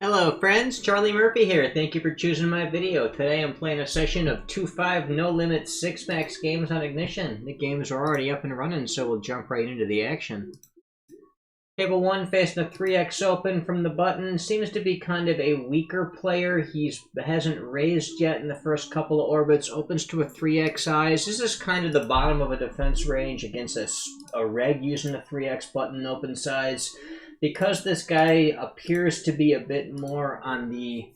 Hello friends, Charlie Murphy here. Thank you for choosing my video. Today I'm playing a session of 2-5 No Limit 6-Max games on Ignition. The games are already up and running, so we'll jump right into the action. Table 1 facing a 3x open from the button. Seems to be kind of a weaker player. He hasn't raised yet in the first couple of orbits. Opens to a 3x eyes. This is kind of the bottom of a defense range against a reg using a 3x button open size. Because this guy appears to be a bit more on the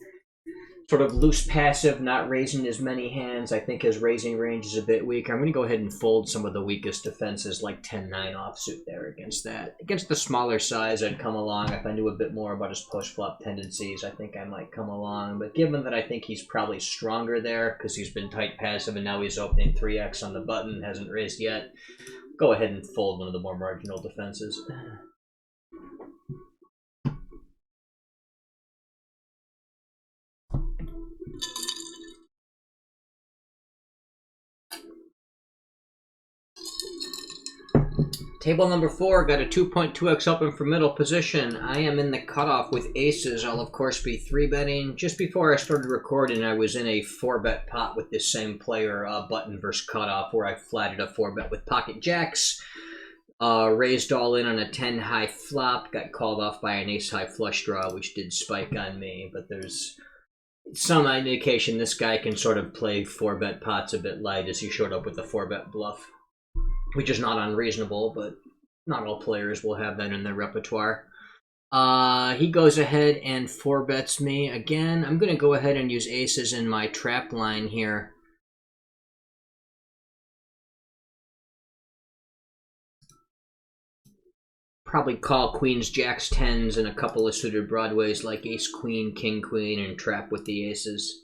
sort of loose passive, not raising as many hands, I think his raising range is a bit weaker. I'm going to go ahead and fold some of the weakest defenses like 10-9 offsuit there against that. Against the smaller size, I'd come along. If I knew a bit more about his push-flop tendencies, I think I might come along. But given that I think he's probably stronger there because he's been tight passive and now he's opening 3x on the button, hasn't raised yet, go ahead and fold one of the more marginal defenses. Table number 4 got a 2.2x open for middle position. I am in the cutoff with aces. I'll of course be 3-betting. Just before I started recording, I was in a 4-bet pot with this same player, button versus cutoff, where I flatted a 4-bet with pocket jacks. Raised all in on a 10 high flop, got called off by an ace high flush draw, which did spike on me, but there's some indication this guy can sort of play 4-bet pots a bit light as he showed up with a 4-bet bluff. Which is not unreasonable, but not all players will have that in their repertoire. He goes ahead and 4-bets me again. I'm going to go ahead and use aces in my trap line here. Probably call queens, jacks, 10s, and a couple of suited broadways like ace, queen, king, queen, and trap with the aces.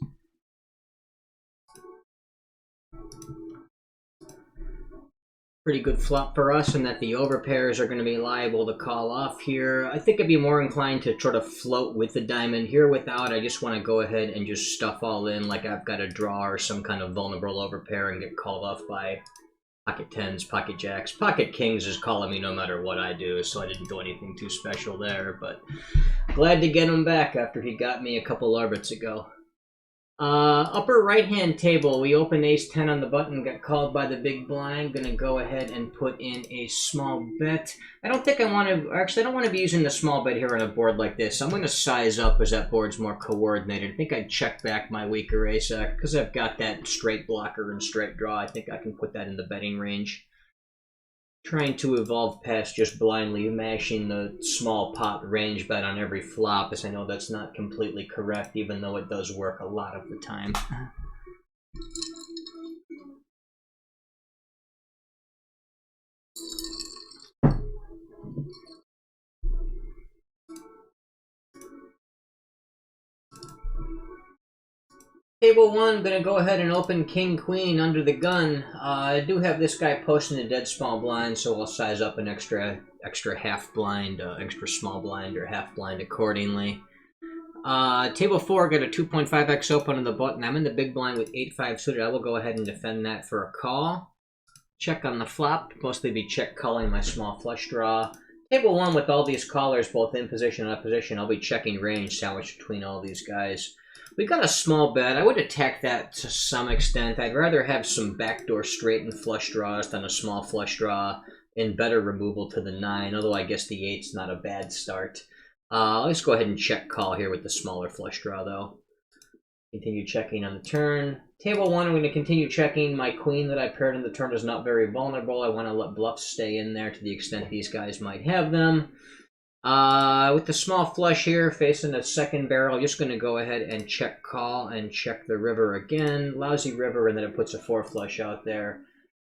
Pretty good flop for us, and that the overpairs are going to be liable to call off here. I think I'd be more inclined to sort of float with the diamond here. Without, I just want to go ahead and just stuff all in like I've got a draw or some kind of vulnerable overpair and get called off by pocket 10s, pocket jacks. Pocket kings is calling me no matter what I do, so I didn't do anything too special there, but glad to get him back after he got me a couple orbits ago. Upper right-hand table, we open ace-10 on the button, got called by the big blind. Gonna go ahead and put in a small bet. I don't think I want to, actually I don't want to be using the small bet here on a board like this. I'm gonna size up as that board's more coordinated. I think I'd check back my weaker ace, because I've got that straight blocker and straight draw. I think I can put that in the betting range. Trying to evolve past just blindly mashing the small pot range bet on every flop, as I know that's not completely correct, even though it does work a lot of the time. Table 1, gonna go ahead and open king queen under the gun. I do have this guy posting a dead small blind, so I'll size up an extra half blind, extra small blind or half blind accordingly. Table 4 got a 2.5x open on the button. I'm in the big blind with 8-5 suited. I will go ahead and defend that for a call. Check on the flop, mostly be check calling my small flush draw. Table 1 with all these callers both in position and out of position, I'll be checking range sandwiched between all these guys. We got a small bet. I would attack that to some extent. I'd rather have some backdoor straight and flush draws than a small flush draw and better removal to the 9, although I guess the 8's not a bad start. Let's go ahead and check call here with the smaller flush draw, though. Continue checking on the turn. Table 1, I'm going to continue checking. My queen that I paired on the turn is not very vulnerable. I want to let bluffs stay in there to the extent these guys might have them. With the small flush here, facing a second barrel, just going to go ahead and check call and check the river again. Lousy river, and then it puts a 4 flush out there.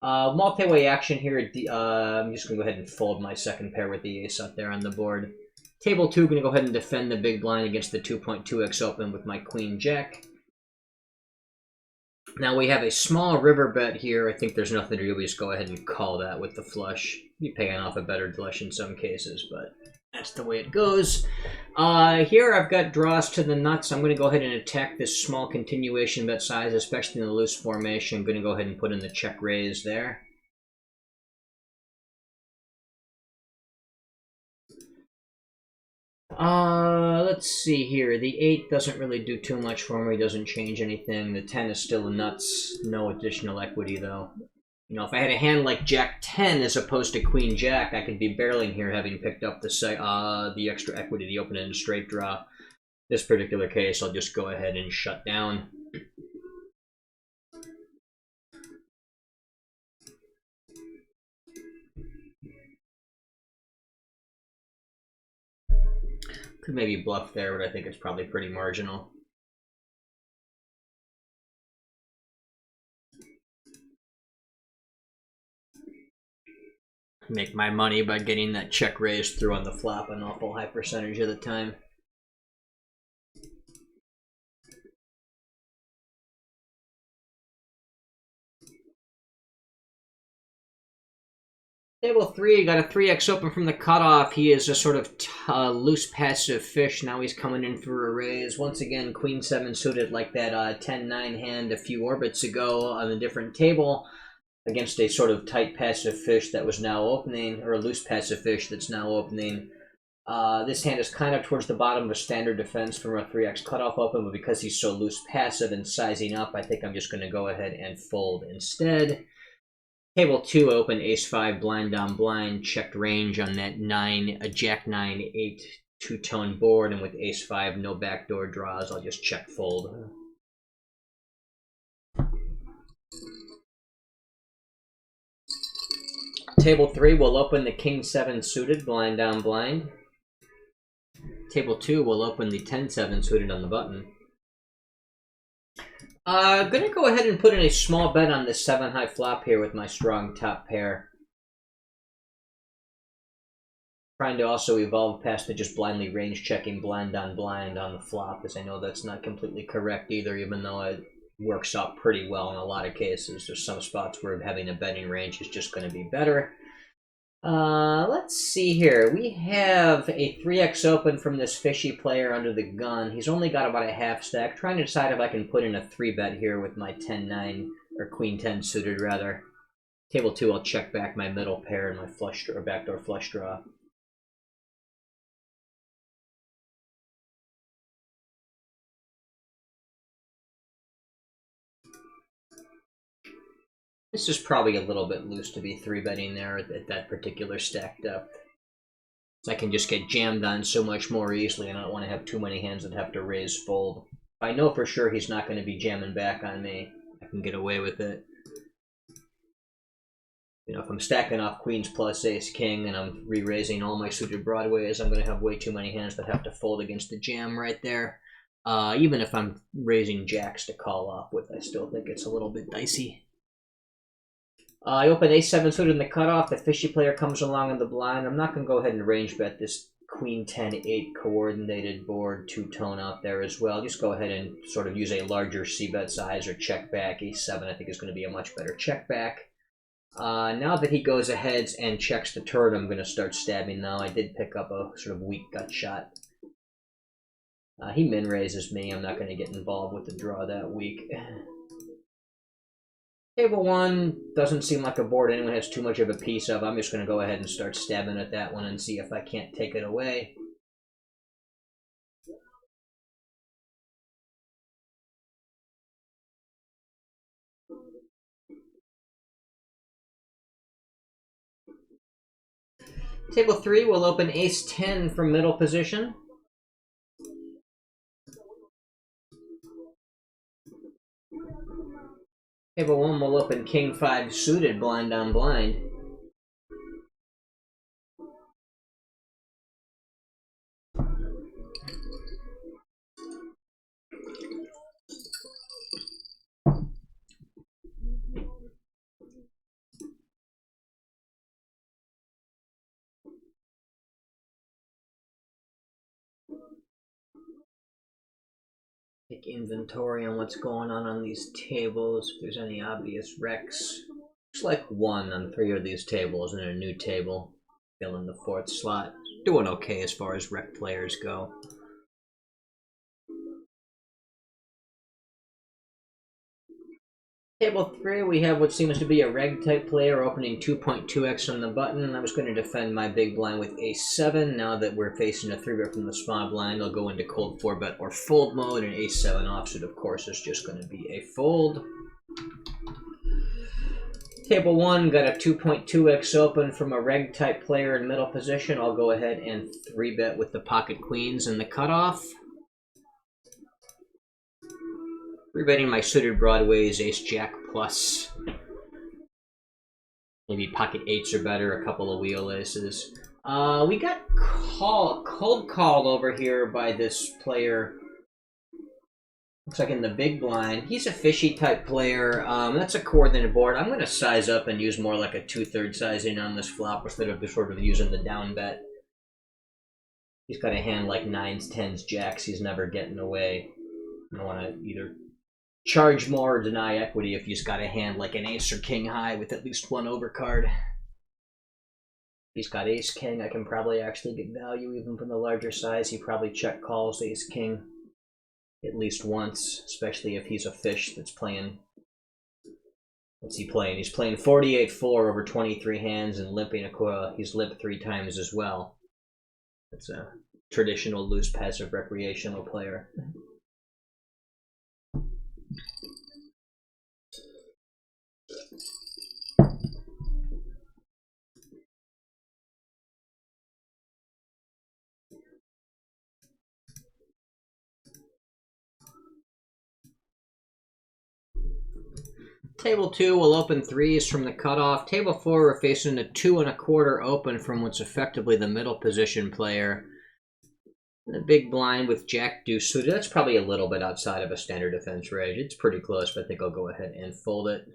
Multi-way action here. I'm just going to go ahead and fold my second pair with the ace up there on the board. Table 2, going to go ahead and defend the big blind against the 2.2x open with my queen jack. Now we have a small river bet here. I think there's nothing to do. We just go ahead and call that with the flush. You're paying off a better flush in some cases, but that's the way it goes. Here I've got draws to the nuts. I'm going to go ahead and attack this small continuation bet size, especially in the loose formation. I'm going to go ahead and put in the check raise there. Let's see here. The 8 doesn't really do too much for me, doesn't change anything. The 10 is still nuts. No additional equity, though. You know, if I had a hand like Jack 10 as opposed to Queen Jack, I could be barreling here having picked up the extra equity, the open-ended straight draw. This particular case, I'll just go ahead and shut down. Could maybe bluff there, but I think it's probably pretty marginal. Make my money by getting that check raised through on the flop an awful high percentage of the time. Table 3, got a 3x open from the cutoff. He is a sort of loose passive fish. Now he's coming in for a raise. Once again, Queen 7 suited like that 10-9 hand a few orbits ago on a different table against a sort of tight passive fish that was now opening, or a loose passive fish that's now opening. This hand is kind of towards the bottom of a standard defense from a 3x cutoff open, but because he's so loose passive and sizing up, I think I'm just going to go ahead and fold instead. Table 2 open, ace-5, blind on blind, checked range on that 9, a jack 9, 8, two-tone board, and with ace-5, no backdoor draws, I'll just check fold. Table 3 will open the king 7 suited, blind on blind. Table 2 will open the 10-7 suited on the button. Gonna go ahead and put in a small bet on this 7-high flop here with my strong top pair. Trying to also evolve past the just blindly range checking blind on the flop, as I know that's not completely correct either, even though it works out pretty well in a lot of cases. There's some spots where having a betting range is just going to be better. Let's see here. We have a 3x open from this fishy player under the gun. He's only got about a half stack. Trying to decide if I can put in a 3-bet here with my 10-9, or Queen 10 suited, rather. Table 2, I'll check back my middle pair and my flush draw, or backdoor flush draw. This is probably a little bit loose to be 3-betting there at that particular stack depth. So I can just get jammed on so much more easily, and I don't want to have too many hands that have to raise fold. If I know for sure he's not going to be jamming back on me, I can get away with it. You know, if I'm stacking off queens plus ace king and I'm re-raising all my suited broadways, I'm going to have way too many hands that have to fold against the jam right there. Even if I'm raising jacks to call off with, I still think it's a little bit dicey. I open ace-7 suited in the cutoff. The fishy player comes along in the blind. I'm not going to go ahead and range bet this queen 10-8 coordinated board two-tone out there as well. Just go ahead and sort of use a larger c-bet size or check back. Ace-7 I think is going to be a much better check back. Now that he goes ahead and checks the turn, I'm going to start stabbing now. I did pick up a sort of weak gut shot. He min-raises me. I'm not going to get involved with the draw that weak. Table 1 doesn't seem like a board anyone has too much of a piece of. I'm just going to go ahead and start stabbing at that one and see if I can't take it away. Table 3 will open ace-10 from middle position. Table 1 will open king 5 suited, blind on blind. Take inventory on what's going on these tables, if there's any obvious wrecks. Looks like 1 on 3 of these tables and a new table. Fill in the 4th slot. Doing okay as far as wreck players go. Table 3, we have what seems to be a reg type player opening 2.2x on the button. I was going to defend my big blind with ace-7. Now that we're facing a 3-bet from the small blind, I'll go into cold 4-bet or fold mode, and ace-7 offsuit, of course, is just going to be a fold. Table 1, got a 2.2x open from a reg type player in middle position. I'll go ahead and 3-bet with the pocket queens and the cutoff. 3-betting my suited broadways, ace-jack plus. Maybe pocket 8s are better, a couple of wheel aces. We got cold called over here by this player. Looks like in the big blind. He's a fishy type player. That's a coordinated board. I'm going to size up and use more like a 2/3 sizing on this flop instead of just sort of using the down bet. He's got a hand like 9s, 10s, jacks. He's never getting away. I don't want to either charge more or deny equity if he's got a hand like an ace or king high with at least one overcard. If he's got ace king, I can probably actually get value even from the larger size. He probably check calls ace king at least once, especially if he's a fish that's playing. What's he playing? He's playing 48-4 over 23 hands and limping a coil. He's limped 3 times as well. That's a traditional loose passive recreational player. Table 2 will open 3s from the cutoff. Table 4, we're facing a 2 1/4 open from what's effectively the middle position player. The big blind with jack deuce suited. That's probably a little bit outside of a standard defense range. It's pretty close, but I think I'll go ahead and fold it.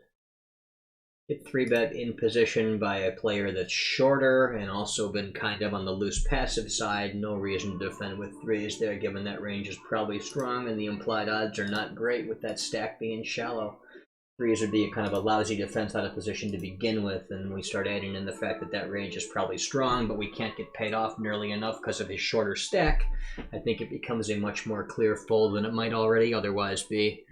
Get 3-bet in position by a player that's shorter and also been kind of on the loose passive side. No reason to defend with 3s there, given that range is probably strong and the implied odds are not great with that stack being shallow. 3s would be kind of a lousy defense out of position to begin with, and we start adding in the fact that that range is probably strong, but we can't get paid off nearly enough because of his shorter stack. I think it becomes a much more clear fold than it might already otherwise be.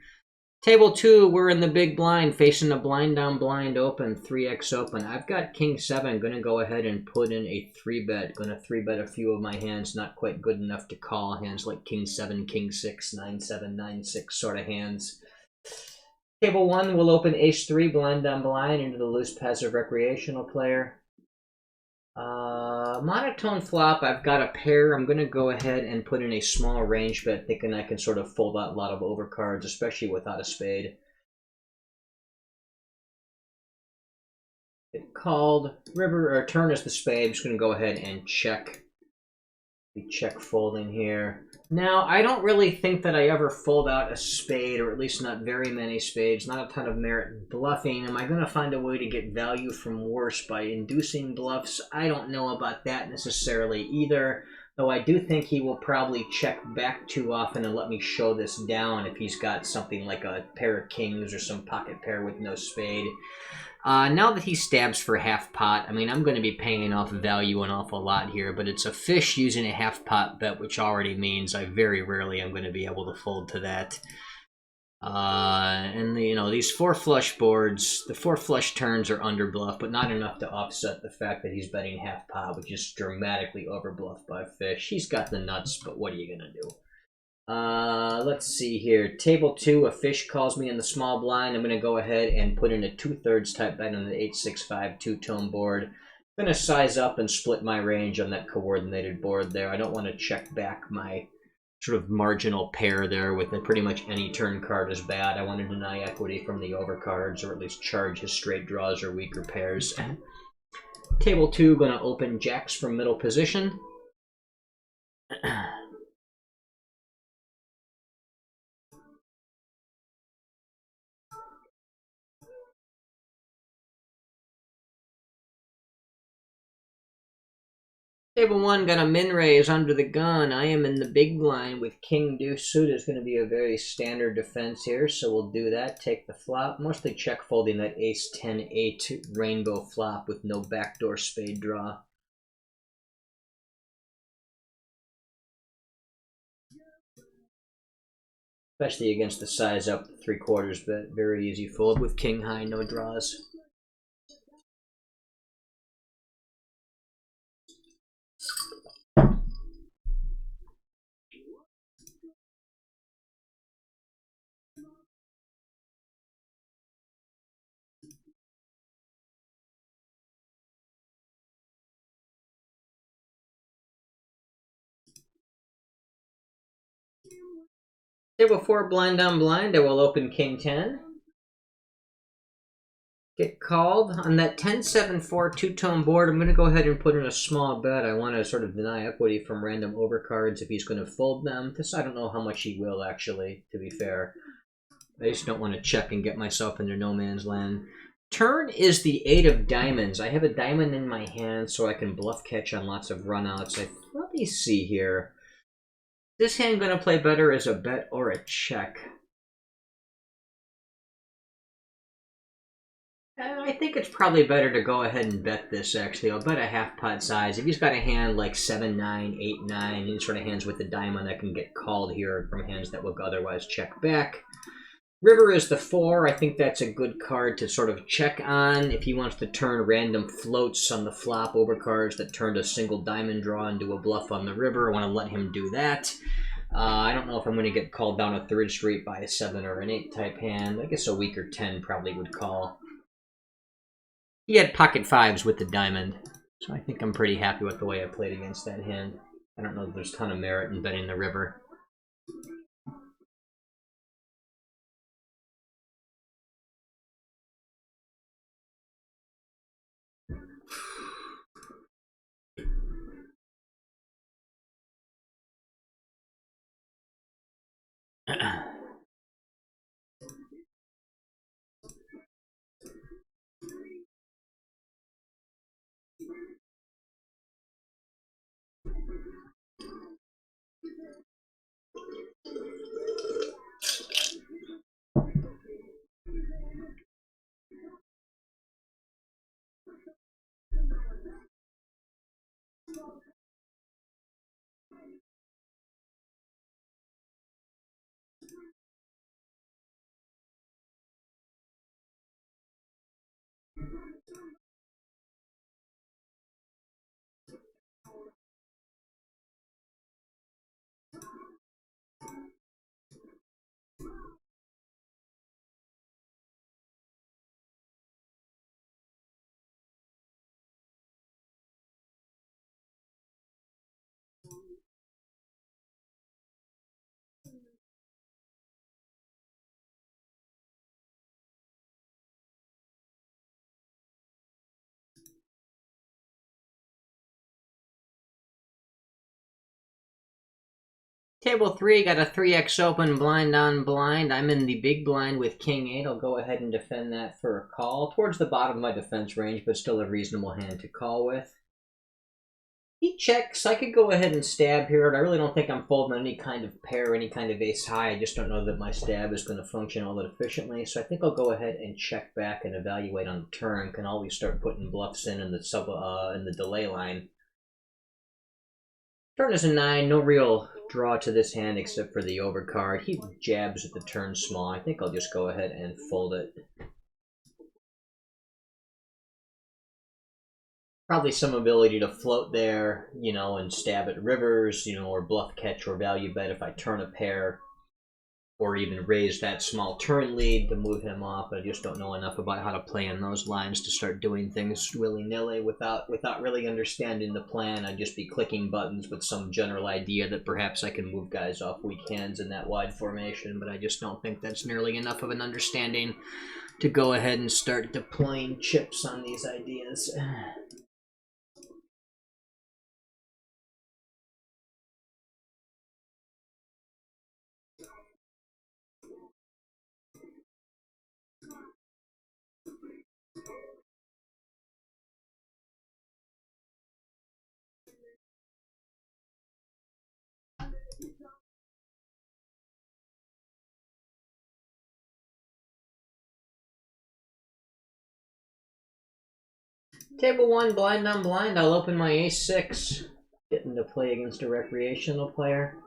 Table 2, we're in the big blind, facing a blind down blind open, 3x open. I've got king 7, going to go ahead and put in a 3-bet. Going to 3-bet a few of my hands, not quite good enough to call. Hands like king 7, king 6, 9-7, 9-6 sort of hands. Table 1 will open ace-3, blind down blind, into the loose passive recreational player. Monotone flop, I've got a pair. I'm going to go ahead and put in a small range bet, thinking I can sort of fold out a lot of overcards, especially without a spade. Get called. River, or turn is the spade. I'm just going to go ahead and check. Check folding here. Now, I don't really think that I ever fold out a spade, or at least not very many spades. Not a ton of merit in bluffing. Am I going to find a way to get value from worse by inducing bluffs? I don't know about that necessarily either, though I do think he will probably check back too often and let me show this down if he's got something like a pair of kings or some pocket pair with no spade. Now that he stabs for half pot, I mean, I'm going to be paying off value an awful lot here, but it's a fish using a half pot bet, which already means I very rarely am going to be able to fold to that. And you know, these 4 flush boards, the 4 flush turns are under bluff, but not enough to offset the fact that he's betting half pot, which is dramatically over bluffed by fish. He's got the nuts, but what are you going to do? Let's see here. Table 2, a fish calls me in the small blind. I'm going to go ahead and put in a 2/3 type bet on the 8-6-5 two-tone board. I'm going to size up and split my range on that coordinated board there. I don't want to check back my sort of marginal pair there with pretty much any turn card is bad. I want to deny equity from the overcards, or at least charge his straight draws or weaker pairs. Table 2, going to open jacks from middle position. Table 1 got a min raise under the gun. I am in the big blind with king deuce suited. Is going to be a very standard defense here, so we'll do that. Take the flop. Mostly check folding that ace 10-8 rainbow flop with no backdoor spade draw. Especially against the size up 3/4 bet. Very easy fold with king high, no draws. Table 4, blind on blind. I will open king 10. Get called. On that 10-7-4 two-tone board, I'm going to go ahead and put in a small bet. I want to sort of deny equity from random overcards if he's going to fold them. This, I don't know how much he will, actually, to be fair. I just don't want to check and get myself into no man's land. Turn is the 8 of diamonds. I have a diamond in my hand, so I can bluff catch on lots of runouts. Let me see here. Is this hand going to play better as a bet or a check? I think it's probably better to go ahead and bet this, actually. I'll bet a half pot size. If he's got a hand like 7-9, 8-9, any sort of hands with the diamond, I can get called here from hands that would otherwise check back. River is the 4. I think that's a good card to sort of check on if he wants to turn random floats on the flop over cards that turned a single diamond draw into a bluff on the river. I want to let him do that. I don't know if I'm going to get called down a 3rd straight by a 7 or an 8 type hand. I guess a weaker 10 probably would call. He had pocket 5s with the diamond, so I think I'm pretty happy with the way I played against that hand. I don't know if there's a ton of merit in betting the river. Table 3, got a 3x open, blind on blind. I'm in the big blind with king 8. I'll go ahead and defend that for a call. Towards the bottom of my defense range, but still a reasonable hand to call with. He checks. I could go ahead and stab here. I really don't think I'm folding any kind of pair, any kind of ace high. I just don't know that my stab is going to function all that efficiently. So I think I'll go ahead and check back and evaluate on the turn. Can always start putting bluffs in the delay line. Turn is a 9. No real draw to this hand except for the overcard. He jabs at the turn small. I think I'll just go ahead and fold it. Probably some ability to float there, you know, and stab at rivers, you know, or bluff catch or value bet if I turn a pair, or even raise that small turn lead to move him off. I just don't know enough about how to play in those lines to start doing things willy-nilly without really understanding the plan. I'd just be clicking buttons with some general idea that perhaps I can move guys off weak hands in that wide formation, but I just don't think that's nearly enough of an understanding to go ahead and start deploying chips on these ideas. Table 1, blind on blind. I'll open my ace-6. Getting to play against a recreational player.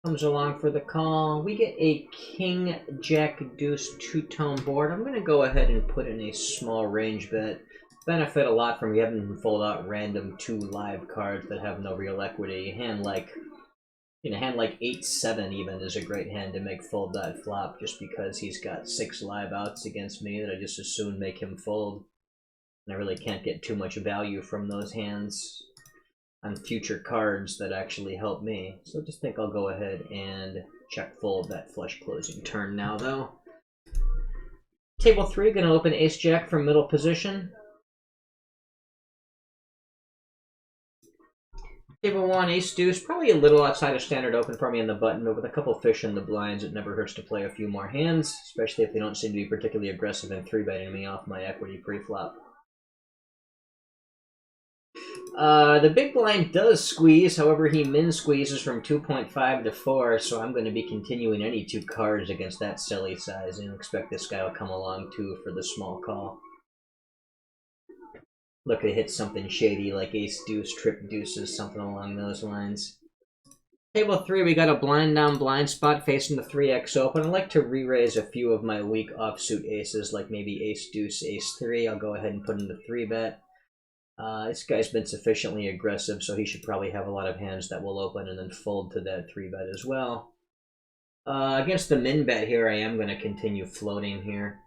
comes along for the call. We get a King, Jack, Deuce, two-tone board. I'm going to go ahead and put in a small range bet. Benefit a lot from having him fold out random 2 live cards that have no real equity. A hand like 8-7 even is a great hand to make fold that flop, just because he's got 6 live outs against me that I just as soon make him fold. And I really can't get too much value from those hands on future cards that actually help me. So I just think I'll go ahead and check fold that flush closing turn now, though. Table 3, gonna open Ace-Jack from middle position. Table 1, Ace-Deuce, probably a little outside of standard open for me on the button, but with a couple fish in the blinds, it never hurts to play a few more hands, especially if they don't seem to be particularly aggressive in 3-betting me off my equity pre-flop. The big blind does squeeze, however he min squeezes from 2.5 to 4, so I'm going to be continuing any 2 cards against that silly size, and expect this guy will come along too for the small call. Look to hit something shady like Ace-Deuce, Trip Deuces, something along those lines. Table 3, we got a blind down blind spot facing the 3x open. I'd like to re-raise a few of my weak offsuit aces, like maybe Ace-Deuce, Ace-3. I'll go ahead and put in the 3-bet. This guy's been sufficiently aggressive, so he should probably have a lot of hands that will open and then fold to that 3-bet as well. Against the min bet here, I am going to continue floating here.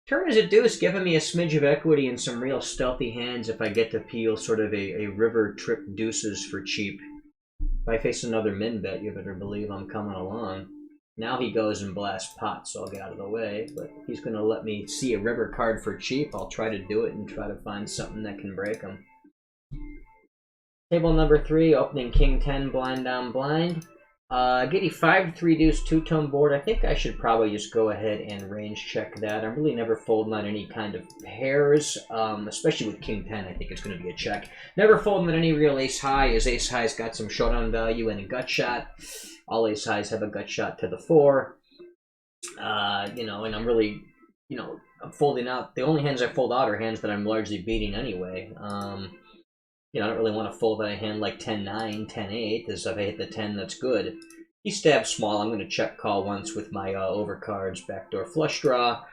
Turn is a deuce, giving me a smidge of equity and some real stealthy hands if I get to peel sort of a river trip deuces for cheap. If I face another min bet, you better believe I'm coming along. Now he goes and blasts pot, so I'll get out of the way, but if he's going to let me see a river card for cheap, I'll try to do it and try to find something that can break him. Table number 3, opening King 10, blind down blind. Giddy 5 3 deuce 2-tone board. I think I should probably just go ahead and range check that. I'm really never folding on any kind of pairs, especially with King 10. I think it's going to be a check. Never folding on any real ace high, as ace high's got some showdown value and a gut shot. All ace highs have a gut shot to the 4. And I'm really, I'm folding out. The only hands I fold out are hands that I'm largely beating anyway. I don't really want to fold on a hand like 10-9, 10-8, as if I hit the 10, that's good. He stabs small. I'm going to check call once with my overcards, backdoor flush draw.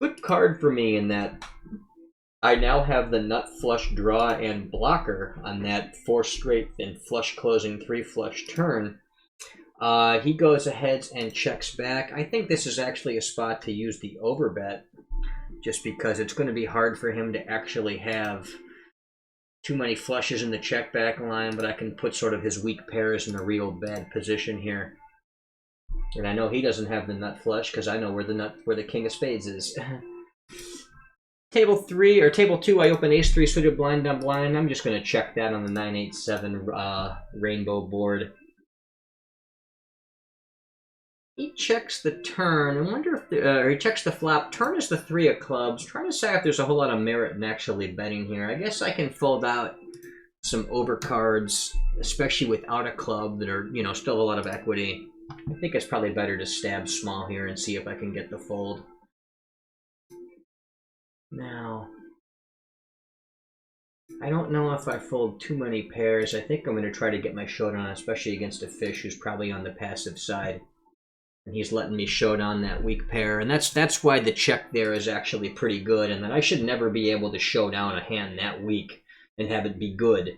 Good card for me in that I now have the nut flush draw and blocker on that 4 straight and flush closing 3 flush turn. He goes ahead and checks back. I think this is actually a spot to use the overbet, just because it's going to be hard for him to actually have too many flushes in the check back line, but I can put sort of his weak pairs in a real bad position here. And I know he doesn't have the nut flush because I know where the king of spades is. Table 2, I open ace 3 suited blind down blind. I'm just going to check that on the 9-8-7 rainbow board. He checks the turn. I wonder if or he checks the flop. Turn is the 3 of clubs. Trying to decide if there's a whole lot of merit in actually betting here. I guess I can fold out some overcards, especially without a club that are, still a lot of equity. I think it's probably better to stab small here and see if I can get the fold. Now, I don't know if I fold too many pairs. I think I'm going to try to get my showdown, especially against a fish who's probably on the passive side. And he's letting me show down that weak pair, and that's why the check there is actually pretty good, and that I should never be able to show down a hand that weak and have it be good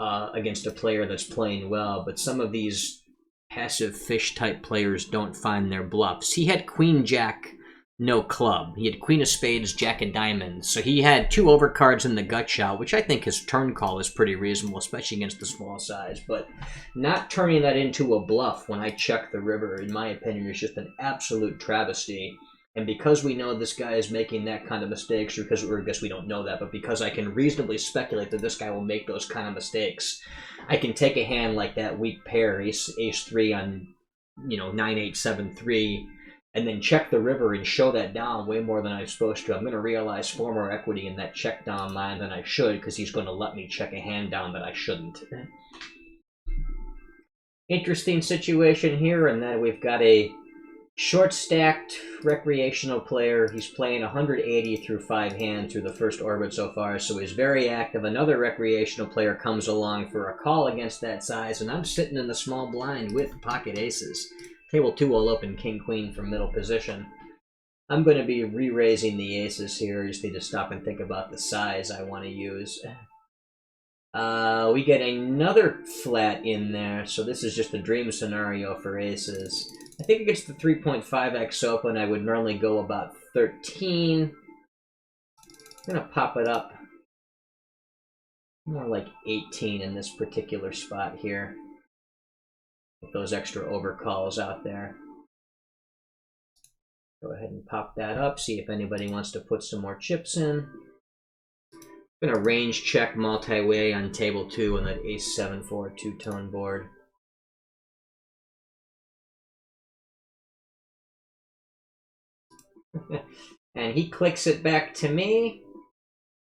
against a player that's playing well. But some of these passive fish type players don't find their bluffs. He had Queen Jack, no club. He had Queen of Spades, Jack of Diamonds. So he had 2 overcards in the gut shot, which I think his turn call is pretty reasonable, especially against the small size. But not turning that into a bluff when I check the river, in my opinion, is just an absolute travesty. And because we know this guy is making that kind of mistakes, or I guess we don't know that, but because I can reasonably speculate that this guy will make those kind of mistakes, I can take a hand like that weak pair, ace-3 on, 9-8-7-3, and then check the river and show that down way more than I'm supposed to. I'm going to realize 4 more equity in that check down line than I should, because he's going to let me check a hand down that I shouldn't. Interesting situation here in that we've got a Short stacked recreational player. He's playing 180 through 5 hands through the first orbit so far, so he's very active. Another recreational player comes along for a call against that size, and I'm sitting in the small blind with pocket aces. Table 2 will open king queen from middle position. I'm going to be re-raising the aces here. I just need to stop and think about the size I want to use. We get another flat in there, so this is just a dream scenario for aces. I think against the 3.5x open, I would normally go about 13. I'm going to pop it up more like 18 in this particular spot here, with those extra overcalls out there. Go ahead and pop that up, see if anybody wants to put some more chips in. I'm going to range check multi-way on table 2 on that ace 7-4 two-tone board. And he clicks it back to me.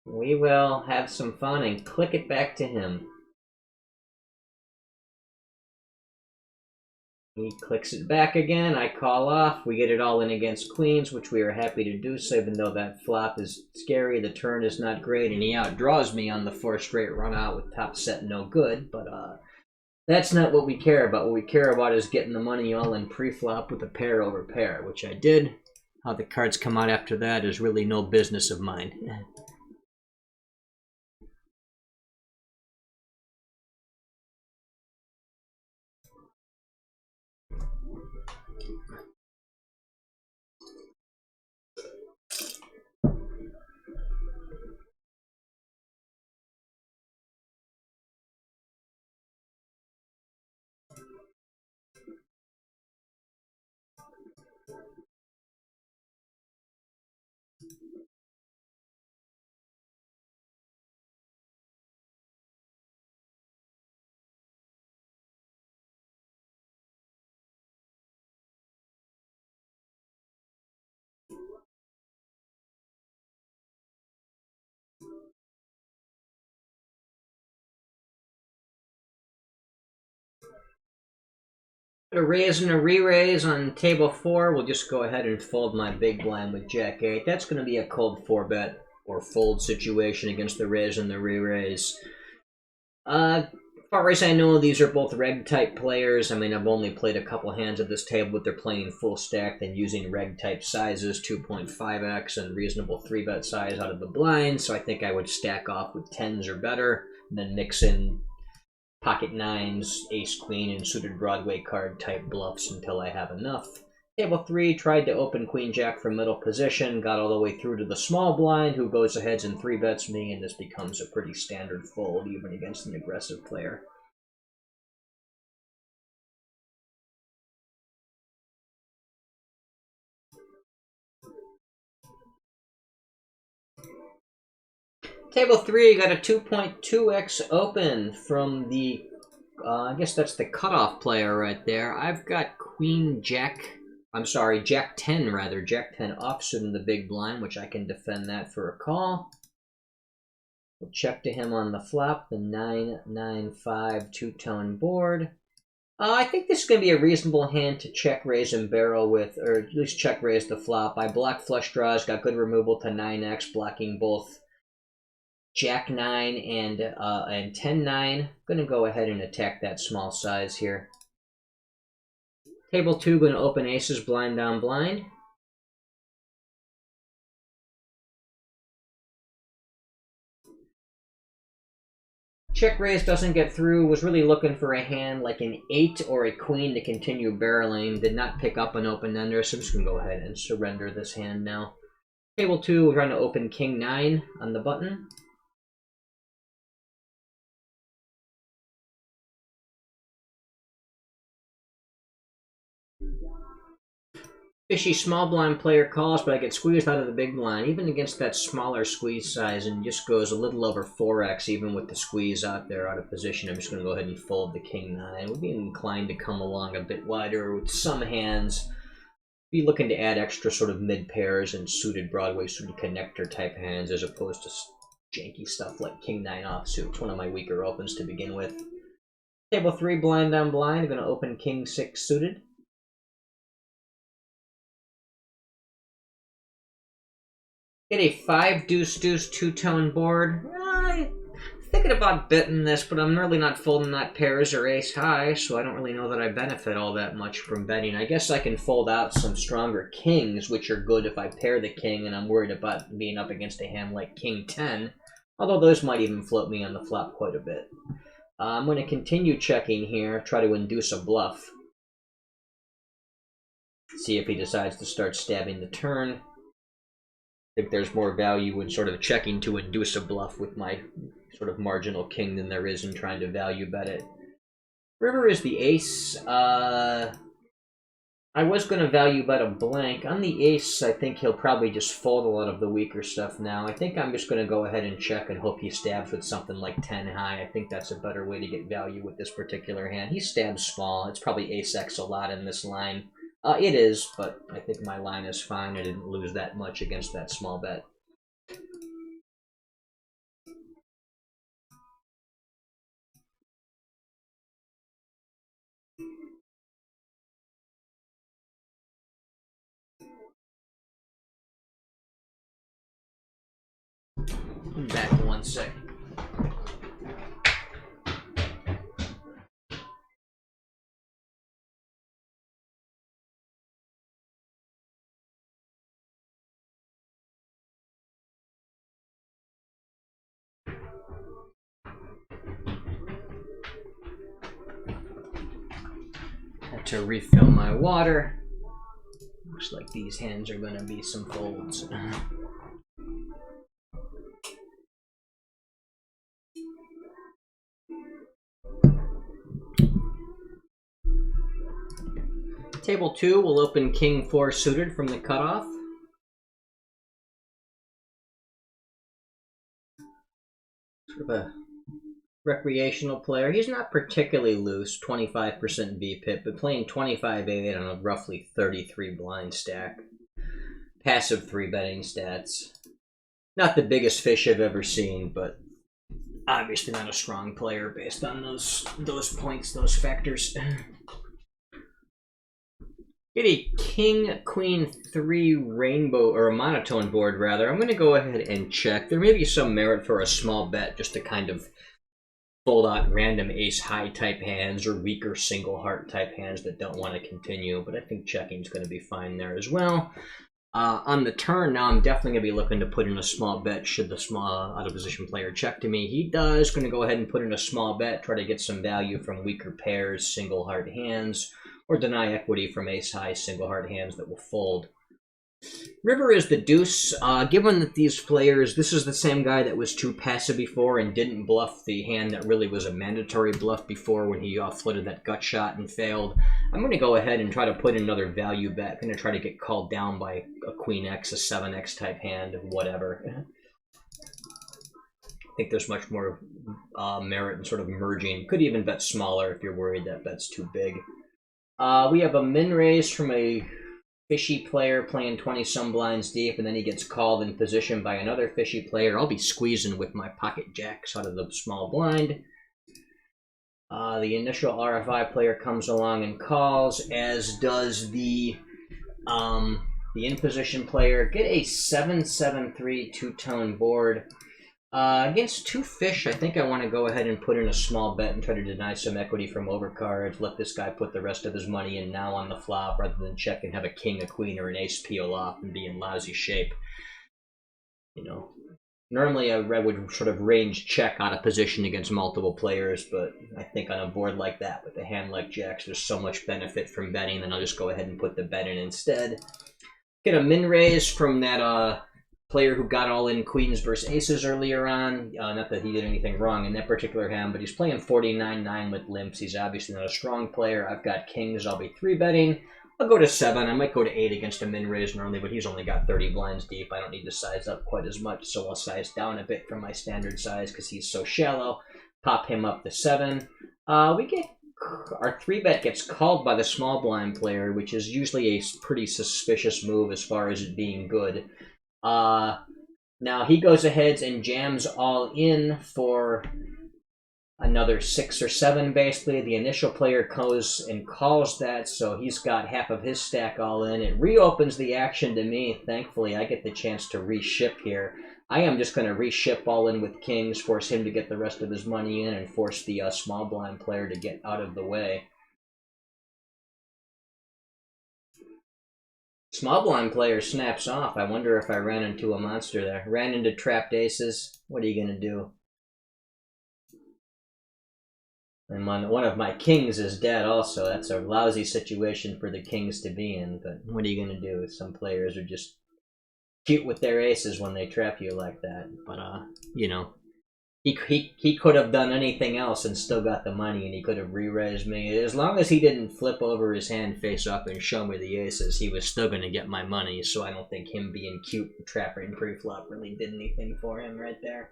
We will have some fun and click it back to him. He clicks it back again, I call off, we get it all in against queens, which we are happy to do so, even though that flop is scary, the turn is not great, and he outdraws me on the 4 straight run out with top set no good, but that's not what we care about. What we care about is getting the money all in pre-flop with a pair over pair, which I did. How the cards come out after that is really no business of mine. A raise and a re-raise on table 4. We'll just go ahead and fold my big blind with Jack 8. That's going to be a cold 4-bet or fold situation against the raise and the re-raise. As far as I know, these are both reg-type players. I mean, I've only played a couple hands at this table, but they're playing full stack and using reg-type sizes, 2.5x and reasonable 3-bet size out of the blind, so I think I would stack off with 10s or better, and then mix in pocket 9s, ace queen, and suited Broadway card type bluffs until I have enough. Table 3 tried to open queen jack from middle position, got all the way through to the small blind, who goes ahead and 3-bets me, and this becomes a pretty standard fold even against an aggressive player. Table 3 got a 2.2x open from the, I guess that's the cutoff player right there. I've got queen jack, I'm sorry, jack 10 rather, jack 10 offsuit in the big blind, which I can defend that for a call. We'll check to him on the flop, the 9-9-5 two-tone board. I think this is going to be a reasonable hand to check, raise, and barrel with, or at least check, raise the flop. I block flush draws, got good removal to 9x, blocking both Jack 9 and 10-9. Gonna go ahead and attack that small size here. Table 2, gonna open aces blind down blind. Check raise doesn't get through. Was really looking for a hand like an 8 or a queen to continue barreling. Did not pick up an open ender, so I'm just gonna go ahead and surrender this hand now. Table 2, we're trying to open king 9 on the button. Fishy small blind player calls, but I get squeezed out of the big blind, even against that smaller squeeze size, and just goes a little over 4x, even with the squeeze out there out of position. I'm just going to go ahead and fold the king 9. We'll be inclined to come along a bit wider with some hands. Be looking to add extra sort of mid pairs and suited Broadway suited connector type hands, as opposed to janky stuff like king 9 offsuit. It's one of my weaker opens to begin with. Table 3, blind down blind. I'm going to open king 6 suited. Get a 5 deuce deuce two-tone board. I'm thinking about betting this, but I'm really not folding that pairs or ace high, so I don't really know that I benefit all that much from betting. I guess I can fold out some stronger kings, which are good if I pair the king, and I'm worried about being up against a hand like king 10, although those might even float me on the flop quite a bit. I'm going to continue checking here, try to induce a bluff. See if he decides to start stabbing the turn. I think there's more value in sort of checking to induce a bluff with my sort of marginal king than there is in trying to value bet it. River is the ace. I was going to value bet a blank. On the ace, I think he'll probably just fold a lot of the weaker stuff now. I think I'm just going to go ahead and check and hope he stabs with something like 10 high. I think that's a better way to get value with this particular hand. He stabs small. It's probably ace-x a lot in this line. It is, but I think my line is fine. I didn't lose that much against that small bet. Back 1 second. Had to refill my water. Looks like these hands are going to be some folds. Table 2 will open king 4 suited from the cutoff. Sort of a recreational player. He's not particularly loose, 25% VPIP, but playing 25-8 on a roughly 33 blind stack. Passive 3-betting stats. Not the biggest fish I've ever seen, but obviously not a strong player based on those points, those factors. Get a king, queen, 3 rainbow, or a monotone board rather. I'm going to go ahead and check. There may be some merit for a small bet just to kind of fold out random ace high type hands or weaker single heart type hands that don't want to continue, but I think checking is going to be fine there as well. On the turn now, I'm definitely going to be looking to put in a small bet should the small out of position player check to me. He does. Going to go ahead and put in a small bet, try to get some value from weaker pairs, single heart hands, or deny equity from ace-high single-heart hands that will fold. River is the deuce. Given that these players, this is the same guy that was too passive before and didn't bluff the hand that really was a mandatory bluff before when he floated that gut shot and failed, I'm going to go ahead and try to put in another value bet. I'm going to try to get called down by a queen X, a 7X type hand, whatever. I think there's much more merit in sort of merging. Could even bet smaller if you're worried that bet's too big. We have a min raise from a fishy player playing 20-some blinds deep, and then he gets called in position by another fishy player. I'll be squeezing with my pocket jacks out of the small blind. The initial RFI player comes along and calls, as does the in-position player. Get a 7-7-3 two-tone board. Against 2 fish, I think I want to go ahead and put in a small bet and try to deny some equity from overcards. Let this guy put the rest of his money in now on the flop rather than check and have a king, a queen, or an ace peel off and be in lousy shape. You know, normally I would sort of range check out of position against multiple players, but I think on a board like that with a hand like jacks, there's so much benefit from betting, then I'll just go ahead and put the bet in instead. Get a min raise from that player who got all in queens versus aces earlier on. Not that he did anything wrong in that particular hand, but he's playing 49-9 with limps. He's obviously not a strong player. I've got kings. I'll be 3-betting. I'll go to 7. I might go to 8 against a min raise normally, but he's only got 30 blinds deep. I don't need to size up quite as much, so I'll size down a bit from my standard size because he's so shallow. Pop him up to 7. We get our 3-bet gets called by the small blind player, which is usually a pretty suspicious move as far as it being good. Now he goes ahead and jams all in for another 6 or 7 basically. The initial player goes and calls that, so he's got half of his stack all in. It reopens the action to me. Thankfully, I get the chance to reship here. I am just going to reship all in with kings, force him to get the rest of his money in, and force the small blind player to get out of the way. Small blind player snaps off. I wonder if I ran into a monster there. Ran into trapped aces. What are you going to do? And one of my kings is dead also. That's a lousy situation for the kings to be in, but what are you going to do? Some players are just cute with their aces when they trap you like that. But, you know, he could have done anything else and still got the money, and he could have re-raised me. As long as he didn't flip over his hand face up and show me the aces, he was still going to get my money, so I don't think him being cute and trapping pre-flop really did anything for him right there.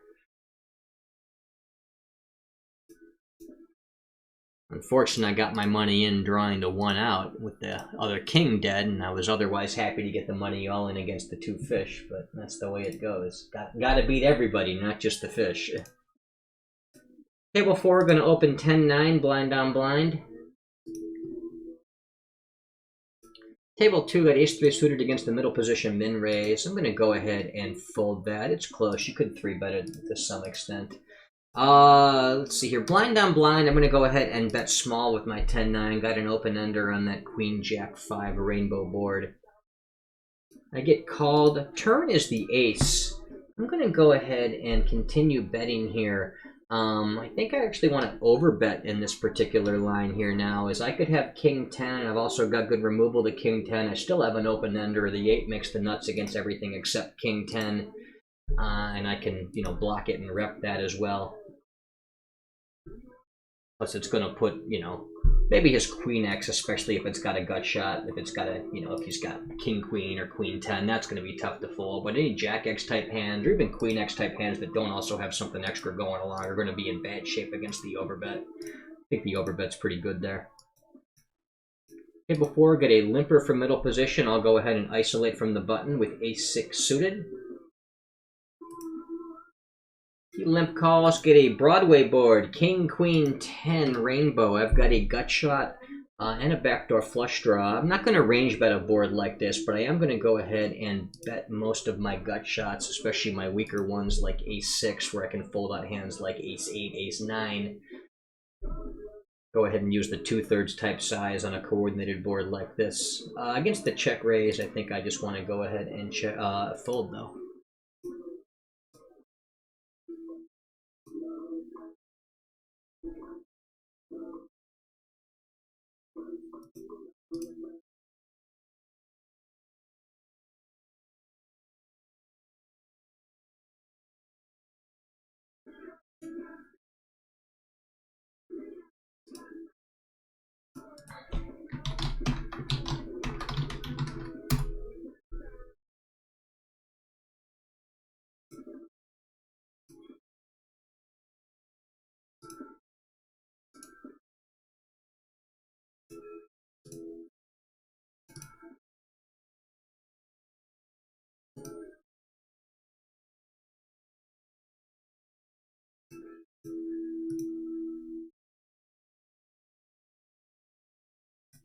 Unfortunately, I got my money in drawing to 1 out with the other king dead, and I was otherwise happy to get the money all in against the 2 fish, but that's the way it goes. Gotta beat everybody, not just the fish. Table 4, gonna open 10-9, blind on blind. Table 2 got ace-3 suited against the middle position min raise. I'm gonna go ahead and fold that. It's close. You could 3-bet it to some extent. Let's see here. Blind on blind, I'm going to go ahead and bet small with my 10-9. Got an open-ender on that Queen Jack 5 rainbow board. I get called. Turn is the ace. I'm going to go ahead and continue betting here. I think I actually want to overbet in this particular line here now, as I could have King 10. I've also got good removal to King 10. I still have an open-ender. The 8 makes the nuts against everything except King 10. And I can, you know, block it and rep that as well. Plus, it's going to put, you know, maybe his Queen X, especially if it's got a gut shot. If it's got a, you know, if he's got King Queen or Queen 10, that's going to be tough to fold. But any Jack X type hands, or even Queen X type hands that don't also have something extra going along, are going to be in bad shape against the overbet. I think the overbet's pretty good there. Table 4, get a limper from middle position. I'll go ahead and isolate from the button with ace-6 suited. Limp calls, get a Broadway board, King, Queen, 10, rainbow. I've got a gut shot and a backdoor flush draw. I'm not going to range bet a board like this, but I am going to go ahead and bet most of my gut shots, especially my weaker ones like ace-6, where I can fold out hands like ace-8, ace-9. Go ahead and use the 2/3 type size on a coordinated board like this. Against the check raise, I think I just want to go ahead and fold though.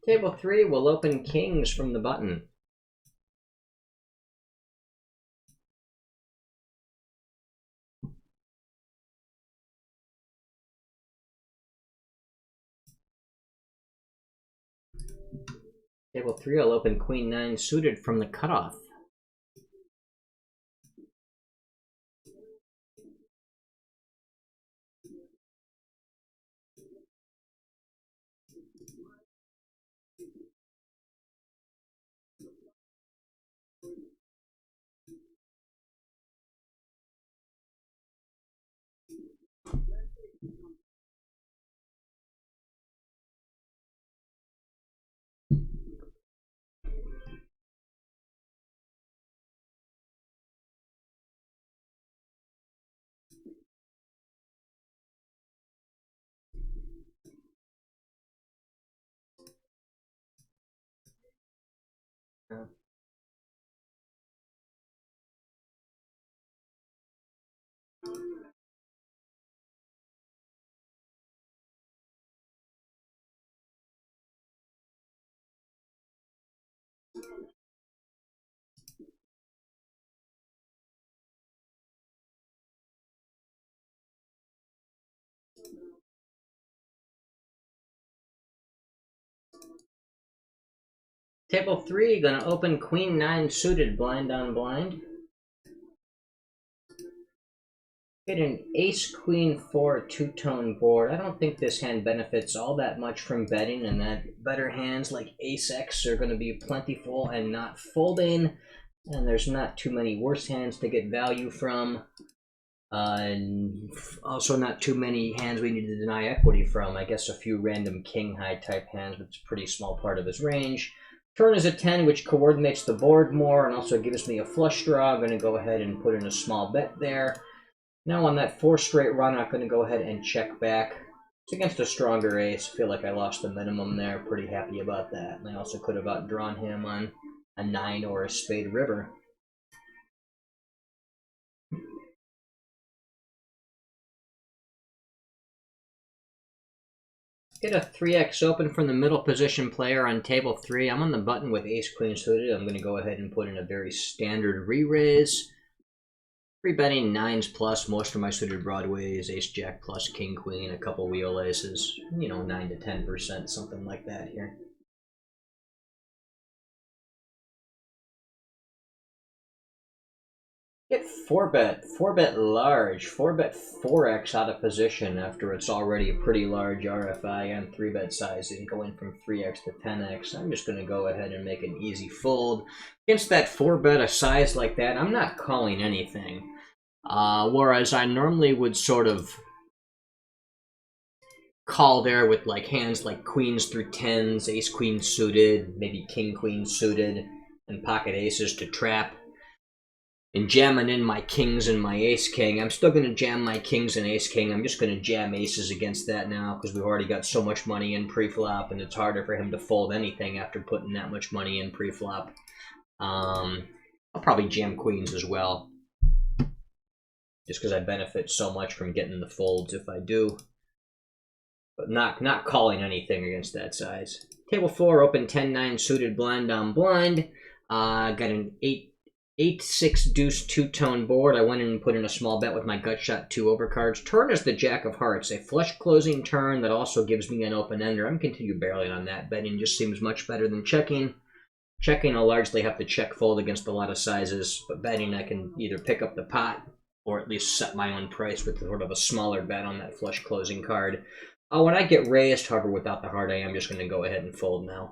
Table 3 will open kings from the button. Table 3 will open Queen 9 suited from the cutoff. Table 3, gonna open Queen 9 suited blind on blind. Get an Ace Queen 4 two-tone board. I don't think this hand benefits all that much from betting, and that better hands like Ace X are gonna be plentiful and not folding, and there's not too many worse hands to get value from. And also not too many hands we need to deny equity from. I guess a few random king high type hands, but it's a pretty small part of his range. Turn is a 10, which coordinates the board more and also gives me a flush draw. I'm going to go ahead and put in a small bet there. Now on that 4 straight run, I'm going to go ahead and check back. It's against a stronger ace. I feel like I lost the minimum there. Pretty happy about that. And I also could have outdrawn him on a 9 or a spade river. Get a 3x open from the middle position player on table 3. I'm on the button with ace queen suited. I'm going to go ahead and put in a very standard re-raise. Free betting 9s plus, most of my suited broadways, ace jack plus, king queen, a couple wheel aces, you know, 9 to 10%, something like that here. Get 4-bet large, 4-bet 4x out of position after it's already a pretty large RFI and 3-bet sizing, going from 3x to 10x. I'm just going to go ahead and make an easy fold. Against that 4-bet a size like that, I'm not calling anything. Whereas I normally would sort of call there with like hands like queens through 10s, ace queen suited, maybe king queen suited, and pocket aces to trap. And jamming in my kings and my ace king. I'm still going to jam my kings and ace king. I'm just going to jam aces against that now because we've already got so much money in pre-flop, and it's harder for him to fold anything after putting that much money in pre-flop. I'll probably jam queens as well, just because I benefit so much from getting the folds if I do. But not calling anything against that size. Table 4, open 10-9 suited blind on blind. Got an 8-6 deuce two-tone board. I went in and put in a small bet with my gut shot 2 overcards. Turn is the jack of hearts, a flush closing turn that also gives me an open ender. I'm continue barreling on that. Betting just seems much better than checking. Checking, I'll largely have to check fold against a lot of sizes, but betting I can either pick up the pot or at least set my own price with sort of a smaller bet on that flush closing card. When I get raised, however, without the heart, I am just going to go ahead and fold now.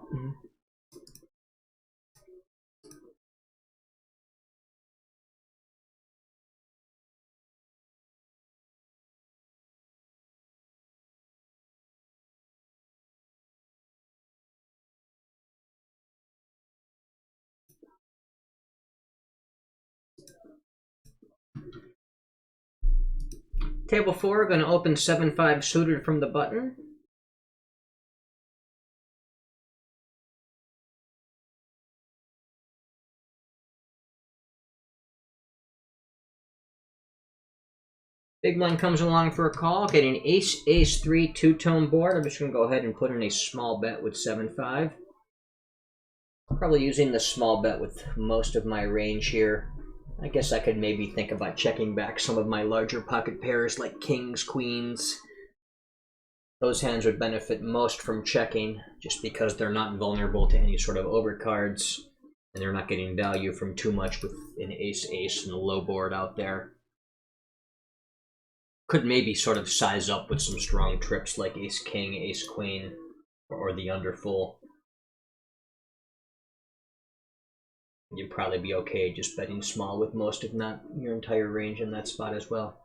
Table 4, going to open 7-5 suited from the button. Big blind comes along for a call, getting ace, ace 3 two-tone board. I'm just going to go ahead and put in a small bet with 7-5. Probably using the small bet with most of my range here. I guess I could maybe think about checking back some of my larger pocket pairs like kings, queens. Those hands would benefit most from checking just because they're not vulnerable to any sort of overcards and they're not getting value from too much with an ace-ace and a low board out there. Could maybe sort of size up with some strong trips like ace-king, ace-queen, or the underfull. You'd probably be okay just betting small with most, if not your entire range in that spot as well.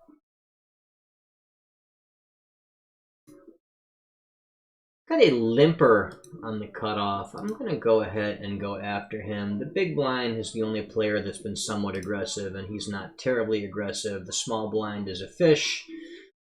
Got a limper on the cutoff. I'm going to go ahead and go after him. The big blind is the only player that's been somewhat aggressive, and he's not terribly aggressive. The small blind is a fish.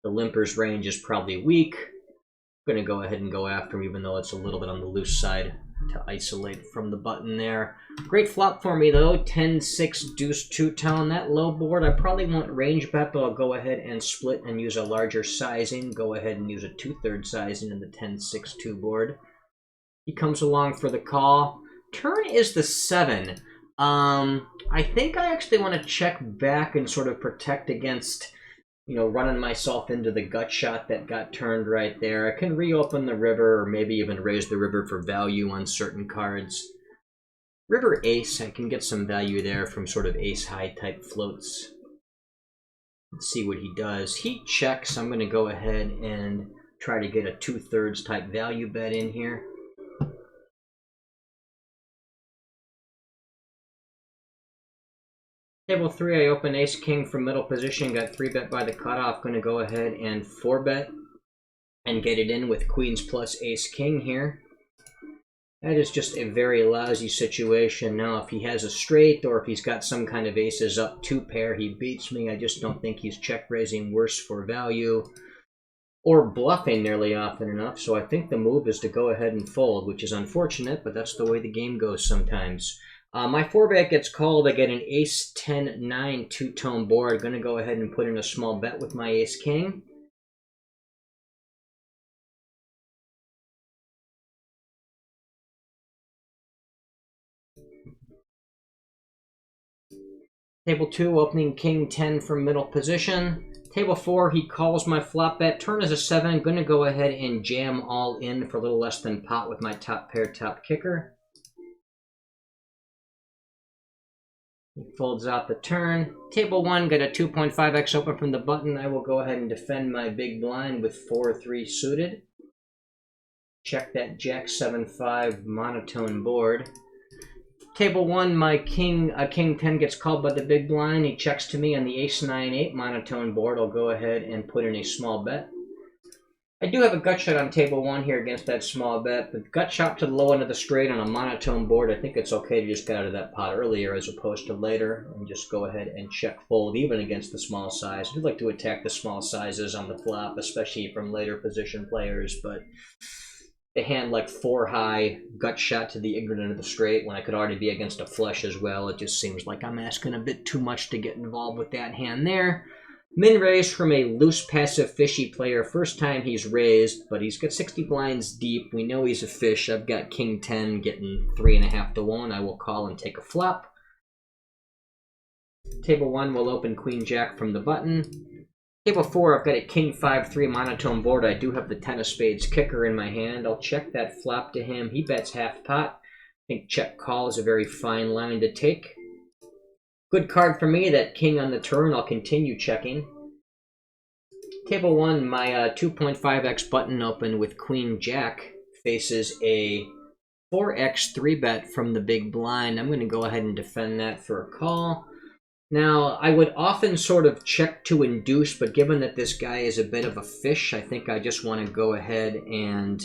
The limper's range is probably weak. I'm going to go ahead and go after him, even though it's a little bit on the loose side to isolate from the button there. Great flop for me though, 10-6 deuce two-tone. That low board, I probably won't range bet, but I'll go ahead and split and use a larger sizing. Go ahead and use a 2/3 sizing in the 10-6 2 board. He comes along for the call. Turn is the 7. I think I actually want to check back and sort of protect against, you know, running myself into the gut shot that got turned right there. I can reopen the river, or maybe even raise the river for value on certain cards. River Ace, I can get some value there from sort of ace-high type floats. Let's see what he does. He checks. I'm going to go ahead and try to get a 2/3 type value bet in here. Table 3, I open ace-king from middle position, got 3-bet by the cutoff. Going to go ahead and 4-bet and get it in with queens plus ace-king here. That is just a very lousy situation. Now, if he has a straight or if he's got some kind of aces up 2 pair, he beats me. I just don't think he's check-raising worse for value or bluffing nearly often enough. So I think the move is to go ahead and fold, which is unfortunate, but that's the way the game goes sometimes. My 4-bet gets called. I get an ace-10-9 two-tone board. Going to go ahead and put in a small bet with my ace-king. Table 2, opening king 10 from middle position. Table 4, he calls my flop bet. Turn is a 7. Going to go ahead and jam all in for a little less than pot with my top pair, top kicker. He folds out the turn. Table 1, got a 2.5x open from the button. I will go ahead and defend my big blind with 4-3 suited. Check that jack 7-5 monotone board. Table 1, my king 10 gets called by the big blind. He checks to me on the ace-9-8 monotone board. I'll go ahead and put in a small bet. I do have a gut shot on table 1 here against that small bet, but gut shot to the low end of the straight on a monotone board. I think it's okay to just get out of that pot earlier as opposed to later and just go ahead and check fold even against the small size. I do like to attack the small sizes on the flop, especially from later position players, but a hand like 4 high, gut shot to the ignorant end of the straight when I could already be against a flush as well. It just seems like I'm asking a bit too much to get involved with that hand there. Min raise from a loose passive fishy player. First time he's raised, but he's got 60 blinds deep. We know he's a fish. I've got king 10 getting 3.5 to 1. I will call and take a flop. Table 1 will open queen jack from the button. Table 4, I've got a king 5-3 monotone board. I do have the 10 of spades kicker in my hand. I'll check that flop to him. He bets half pot. I think check call is a very fine line to take. Good card for me, that king on the turn. I'll continue checking. Table 1, my 2.5x button open with queen jack faces a 4x 3-bet from the big blind. I'm going to go ahead and defend that for a call. Now, I would often sort of check to induce, but given that this guy is a bit of a fish, I think I just want to go ahead and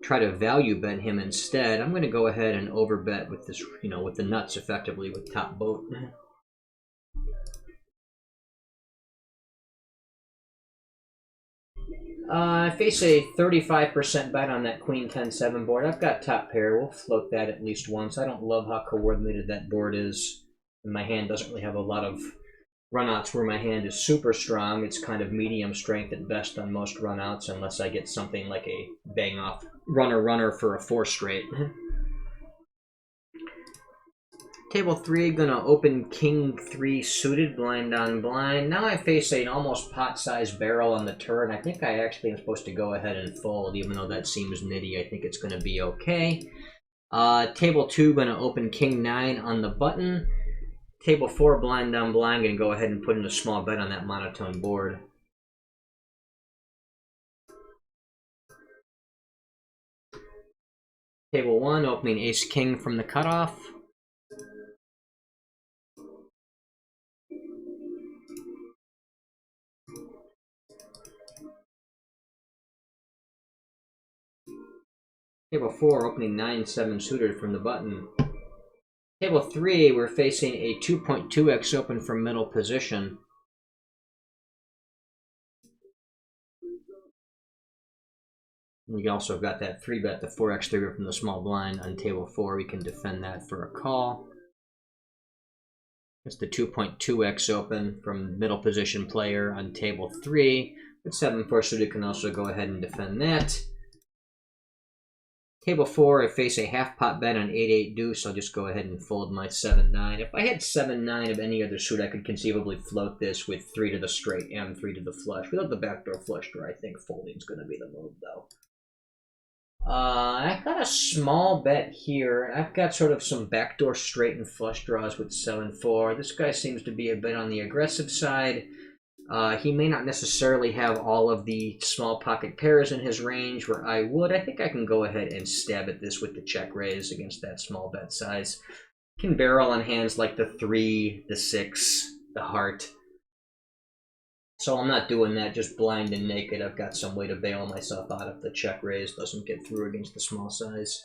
try to value bet him instead. I'm going to go ahead and overbet with this, you know, with the nuts effectively with top boat. I face a 35% bet on that queen 10-7 board. I've got top pair. We'll float that at least once. I don't love how coordinated that board is. My hand doesn't really have a lot of runouts where my hand is super strong. It's kind of medium strength at best on most runouts, unless I get something like a bang off runner for a 4 straight. Table 3, gonna open king 3 suited, blind on blind. Now I face an almost pot-sized barrel on the turn. I think I actually am supposed to go ahead and fold, even though that seems nitty. I think it's gonna be okay. Table 2, gonna open king 9 on the button. Table 4, blind on blind, gonna go ahead and put in a small bet on that monotone board. Table 1, opening ace-king from the cutoff. Table 4, opening 9-7 suited from the button. Table 3, we're facing a 2.2x open from middle position. We also got that 3-bet, the 4x 3-bet from the small blind on table 4. We can defend that for a call. It's the 2.2x open from middle position player on table 3. With 7-4 suited, can also go ahead and defend that. Table 4, I face a half pot bet on 8-8 deuce. I'll just go ahead and fold my 7-9. If I had 7-9 of any other suit, I could conceivably float this with 3 to the straight and 3 to the flush. Without the backdoor flush draw, I think folding's going to be the move, though. I've got a small bet here. I've got sort of some backdoor straight and flush draws with 7-4. This guy seems to be a bit on the aggressive side. He may not necessarily have all of the small pocket pairs in his range where I would. I think I can go ahead and stab at this with the check raise against that small bet size. Can barrel on hands like the 3, the 6, the heart. So I'm not doing that just blind and naked. I've got some way to bail myself out if the check raise doesn't get through against the small size.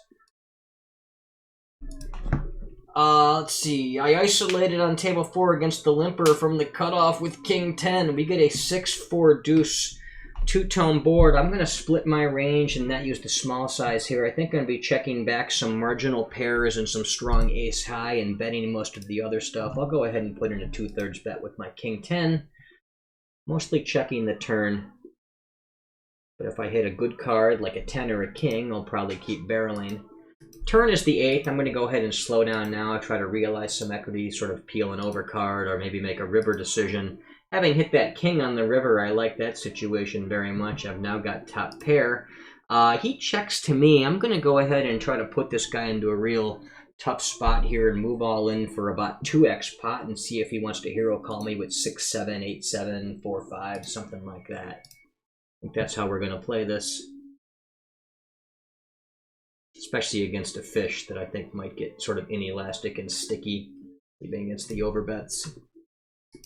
Let's see. I isolated on table 4 against the limper from the cutoff with king 10. We get a 6-4 deuce two-tone board. I'm going to split my range and not use the small size here. I think I'm going to be checking back some marginal pairs and some strong ace high and betting most of the other stuff. I'll go ahead and put in a 2/3 bet with my king 10. Mostly checking the turn. But if I hit a good card like a 10 or a king, I'll probably keep barreling. Turn is the 8th. I'm going to go ahead and slow down now. I try to realize some equity, sort of peel an over card, or maybe make a river decision. Having hit that king on the river, I like that situation very much. I've now got top pair. He checks to me. I'm going to go ahead and try to put this guy into a real tough spot here and move all in for about 2x pot and see if he wants to hero call me with 6-7, 8-7, 4-5, something like that. I think that's how we're going to play this. Especially against a fish that I think might get sort of inelastic and sticky, even against the overbets.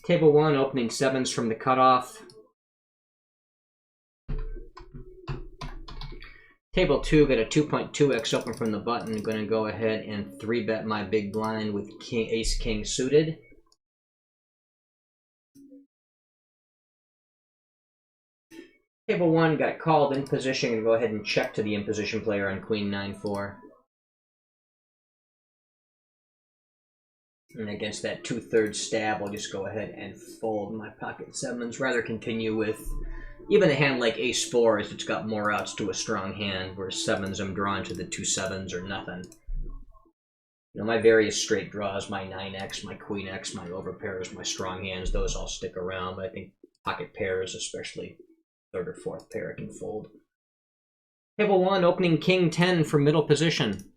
Table 1, opening 7s from the cutoff. Table 2, got a 2.2x open from the button. Going to go ahead and 3-bet my big blind with ace-king suited. Table 1 got called in position. Going to go ahead and check to the in-position player on queen 9-4. And against that 2/3 stab, I'll just go ahead and fold my pocket 7s. Rather continue with even a hand like ace-4, as it's got more outs to a strong hand, where 7s I'm drawn to the 2 7s or nothing. You know, my various straight draws, my 9x, my queen x, my overpairs, my strong hands, those all stick around. But I think pocket pairs, especially 3rd or 4th pair, I can fold. Table 1, opening king 10 for middle position.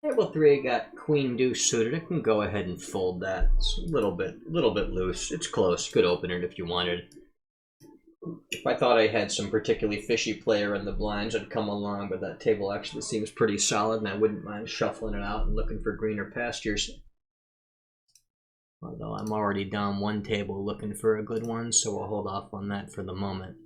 Table 3 got queen deuce suited. I can go ahead and fold that. It's a little bit loose. It's close. You could open it if you wanted. If I thought I had some particularly fishy player in the blinds, I'd come along, but that table actually seems pretty solid, and I wouldn't mind shuffling it out and looking for greener pastures. Although I'm already down one table looking for a good one, so we'll hold off on that for the moment.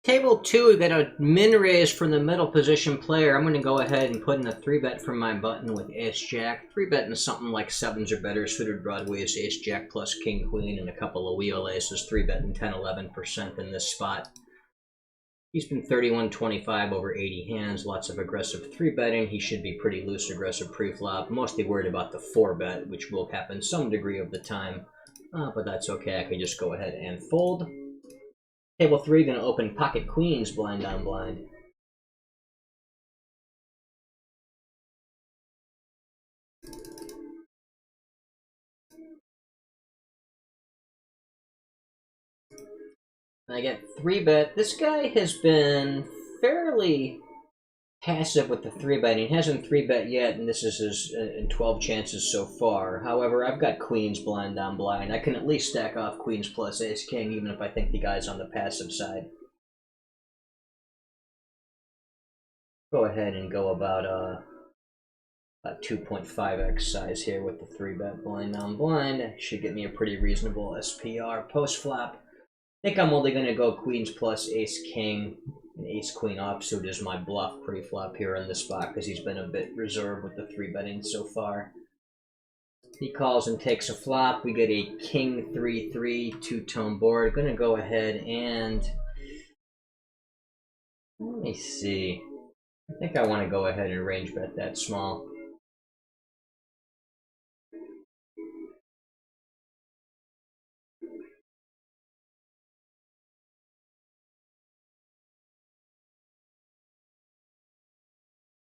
Table 2, we got a min raise from the middle position player. I'm going to go ahead and put in a 3-bet from my button with Ace-Jack. 3-betting something like 7s or better, suited broadways, Ace-Jack plus King-Queen, and a couple of wheel aces. 3-betting 10-11% in this spot. He's been 31-25 over 80 hands, lots of aggressive 3-betting. He should be pretty loose aggressive pre-flop. Mostly worried about the 4-bet, which will happen some degree of the time. But that's okay, I can just go ahead and fold. Table 3, going to open pocket queens blind on blind. I get 3-bet. This guy has been fairly passive with the 3-betting. He hasn't 3-bet yet, and this is his in 12 chances so far. However, I've got queens blind on blind. I can at least stack off queens plus ace-king, even if I think the guy's on the passive side. Go ahead and go about 2.5x size here with the 3-bet blind on blind. Should get me a pretty reasonable SPR post-flop. I think I'm only going to go queens plus ace-king. And ace-queen offsuit is my bluff pre-flop here in this spot because he's been a bit reserved with the 3-betting so far. He calls and takes a flop. We get a king 3-3 two-tone board. Going to go ahead and... let me see. I think I want to go ahead and range bet that small.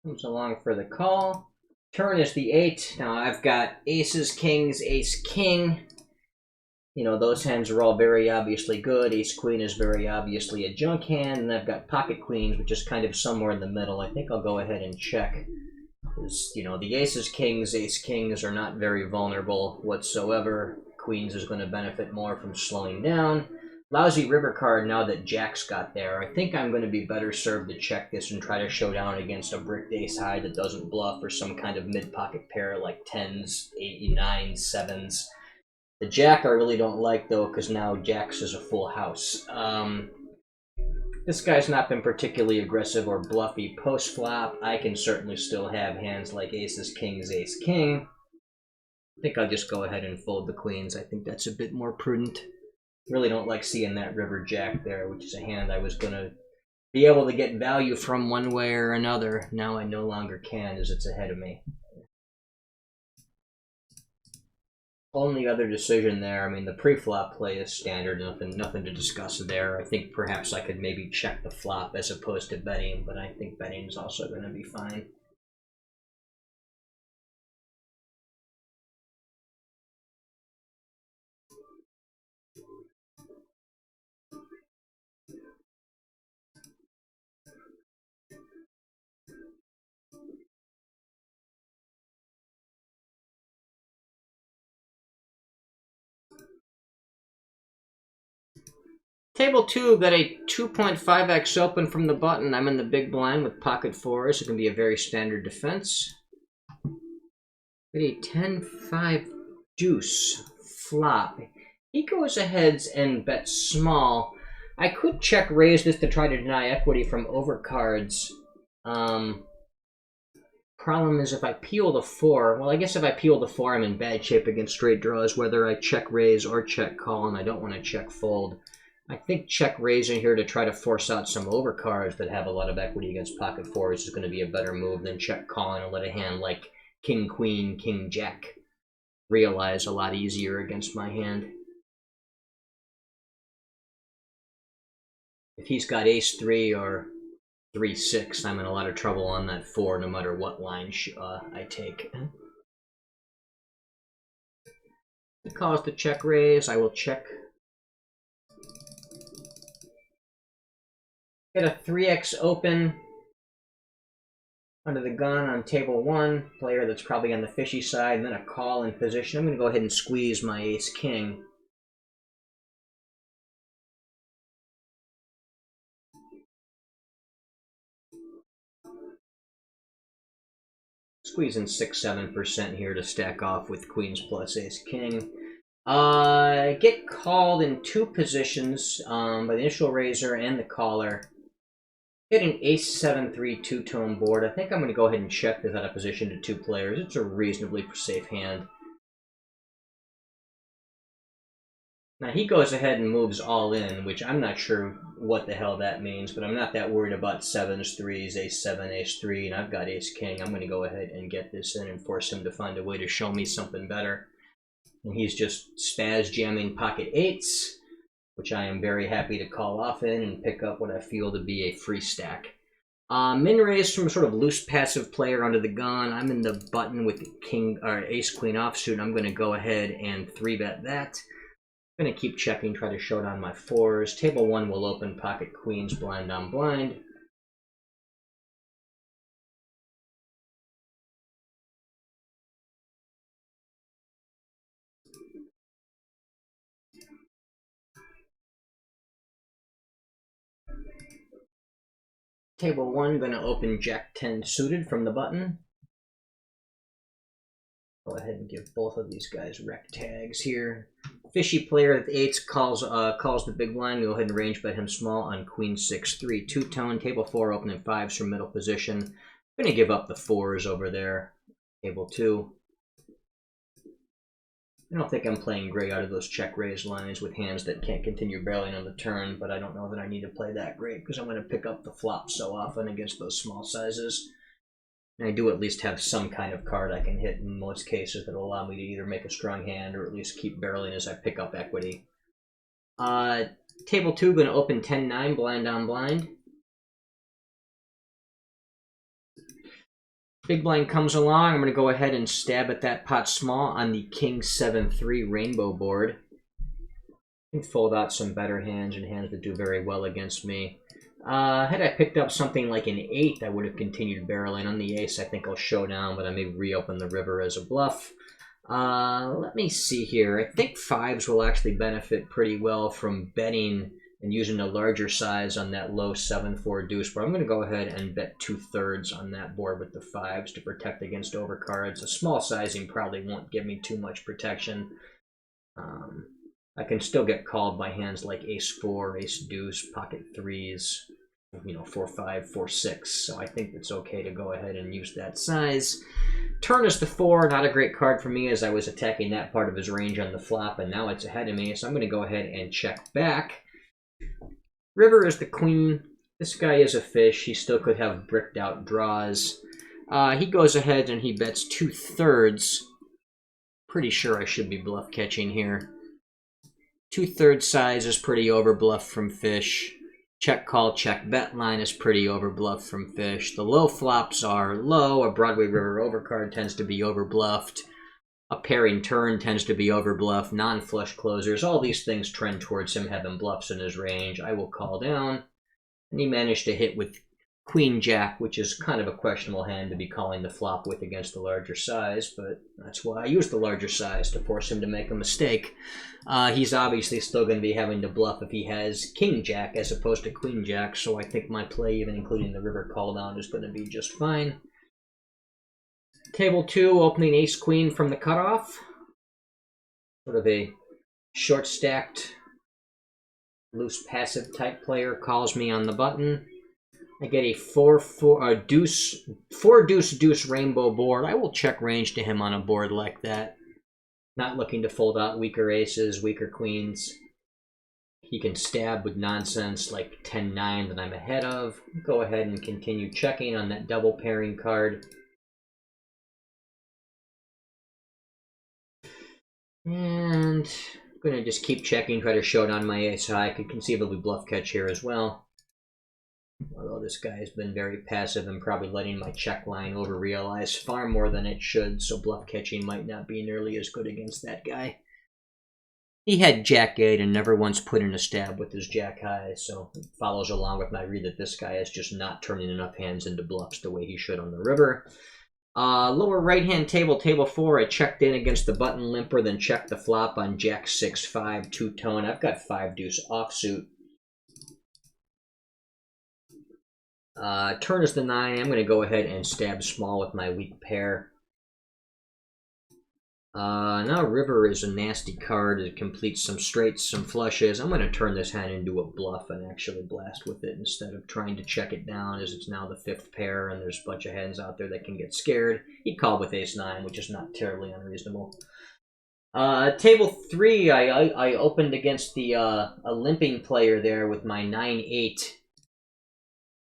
Comes along for the call. Turn is the 8. Now I've got aces, kings, ace-king. You know, those hands are all very obviously good. Ace-queen is very obviously a junk hand. And I've got pocket queens, which is kind of somewhere in the middle. I think I'll go ahead and check. Because, you know, the aces, kings, ace-kings are not very vulnerable whatsoever. Queens is going to benefit more from slowing down. Lousy river card now that Jack's got there. I think I'm going to be better served to check this and try to show down against a bricked ace high that doesn't bluff, or some kind of mid-pocket pair like 10s, 8s, 9s, 7s. The Jack I really don't like, though, because now Jack's is a full house. This guy's not been particularly aggressive or bluffy post-flop. I can certainly still have hands like aces, kings, ace-king. I think I'll just go ahead and fold the queens. I think that's a bit more prudent. Really don't like seeing that river jack there, which is a hand I was going to be able to get value from one way or another. Now I no longer can, as it's ahead of me. Only other decision there, I mean, the pre-flop play is standard, nothing to discuss there. I think perhaps I could maybe check the flop as opposed to betting, but I think betting is also going to be fine. Table 2 got a 2.5x open from the button. I'm in the big blind with pocket fours. It can be a very standard defense. Got a 10-5 deuce flop. He goes ahead and bets small. I could check raise this to try to deny equity from overcards. Problem is if I peel the 4, well, I guess if I peel the 4, I'm in bad shape against straight draws, whether I check raise or check call, and I don't want to check fold. I think check raise in here to try to force out some overcards that have a lot of equity against pocket fours is going to be a better move than check calling and let a hand like king, queen, king, jack realize a lot easier against my hand. If he's got ace 3 or 3-6, I'm in a lot of trouble on that 4 no matter what line I take. He calls the check raise. I will check. Get a 3x open under the gun on table 1. Player that's probably on the fishy side, and then a call in position. I'm going to go ahead and squeeze my ace-king. Squeezing 6-7% here to stack off with queens plus ace-king. Get called in 2 positions by the initial raiser and the caller. Hit an ace-7-3 two-tone board. I think I'm going to go ahead and check this out of position to 2 players. It's a reasonably safe hand. Now he goes ahead and moves all in, which I'm not sure what the hell that means, but I'm not that worried about 7s, 3s, ace-7, ace-3, and I've got ace-king. I'm going to go ahead and get this in and force him to find a way to show me something better. And he's just spaz jamming pocket 8s, which I am very happy to call off in and pick up what I feel to be a free stack. Min raise from a sort of loose passive player under the gun. I'm in the button with king or ace-queen offsuit. I'm going to go ahead and 3-bet that. I'm going to keep checking, try to show down my 4s. Table 1 will open pocket queens blind on blind. Table 1 going to open Jack 10 suited from the button. Go ahead and give both of these guys rec tags here. Fishy player with 8s calls the big blind. Go ahead and range bet him small on queen 6-3 two-tone. Table 4 opening 5s from middle position. I'm going to give up the 4s over there. Table 2. I don't think I'm playing great out of those check raise lines with hands that can't continue barreling on the turn, but I don't know that I need to play that great because I'm going to pick up the flop so often against those small sizes. And I do at least have some kind of card I can hit in most cases that will allow me to either make a strong hand or at least keep barreling as I pick up equity. Table 2 going to open 10-9 blind on blind. Big blind comes along. I'm going to go ahead and stab at that pot small on the king 7-3 rainbow board. I can fold out some better hands and hands that do very well against me. Had I picked up something like an 8, I would have continued barreling. On the ace, I think I'll show down, but I may reopen the river as a bluff. Let me see here. I think 5s will actually benefit pretty well from betting and using a larger size on that low 7-4 deuce, but I'm going to go ahead and bet 2/3 on that board with the 5s to protect against overcards. A small sizing probably won't give me too much protection. I can still get called by hands like ace-4, ace-deuce, pocket 3s, 4-5, 4-6, so I think it's okay to go ahead and use that size. Turn is to 4, not a great card for me as I was attacking that part of his range on the flop, and now it's ahead of me, so I'm going to go ahead and check back. River is the queen. This guy is a fish. He still could have bricked out draws. He goes ahead and he bets 2/3. Pretty sure I should be bluff catching here. 2/3 size is pretty overbluff from fish. Check call, check bet line is pretty overbluff from fish. The low flops are low. A Broadway River overcard tends to be overbluffed. A pairing turn tends to be overbluffed. Non-flush closers, all these things trend towards him having bluffs in his range. I will call down. And he managed to hit with Queen Jack, which is kind of a questionable hand to be calling the flop with against the larger size, but that's why I used the larger size, to force him to make a mistake. He's obviously still going to be having to bluff if he has King Jack as opposed to Queen Jack, so I think my play, even including the river call down, is going to be just fine. Table 2, opening ace-queen from the cutoff. Sort of a short-stacked, loose passive type player calls me on the button. I get a 4-4 deuce rainbow board. I will check range to him on a board like that. Not looking to fold out weaker aces, weaker queens. He can stab with nonsense like 10-9 that I'm ahead of. Go ahead and continue checking on that double pairing card. And I'm going to just keep checking, try to show down my ace high. I could conceivably bluff catch here as well. Although this guy has been very passive and probably letting my check line over-realize far more than it should, so bluff catching might not be nearly as good against that guy. He had Jack 8 and never once put in a stab with his Jack high, so it follows along with my read that this guy is just not turning enough hands into bluffs the way he should on the river. Lower right-hand table, table 4, I checked in against the button limper, then checked the flop on Jack 6-5 two-tone. I've got 5 deuce offsuit. Turn is the 9. I'm going to go ahead and stab small with my weak pair. Now river is a nasty card. It completes some straights, some flushes. I'm going to turn this hand into a bluff and actually blast with it instead of trying to check it down, as it's now the 5th pair and there's a bunch of hands out there that can get scared. He called with ace-9, which is not terribly unreasonable. Table 3, I opened against the a limping player there with my 9-8.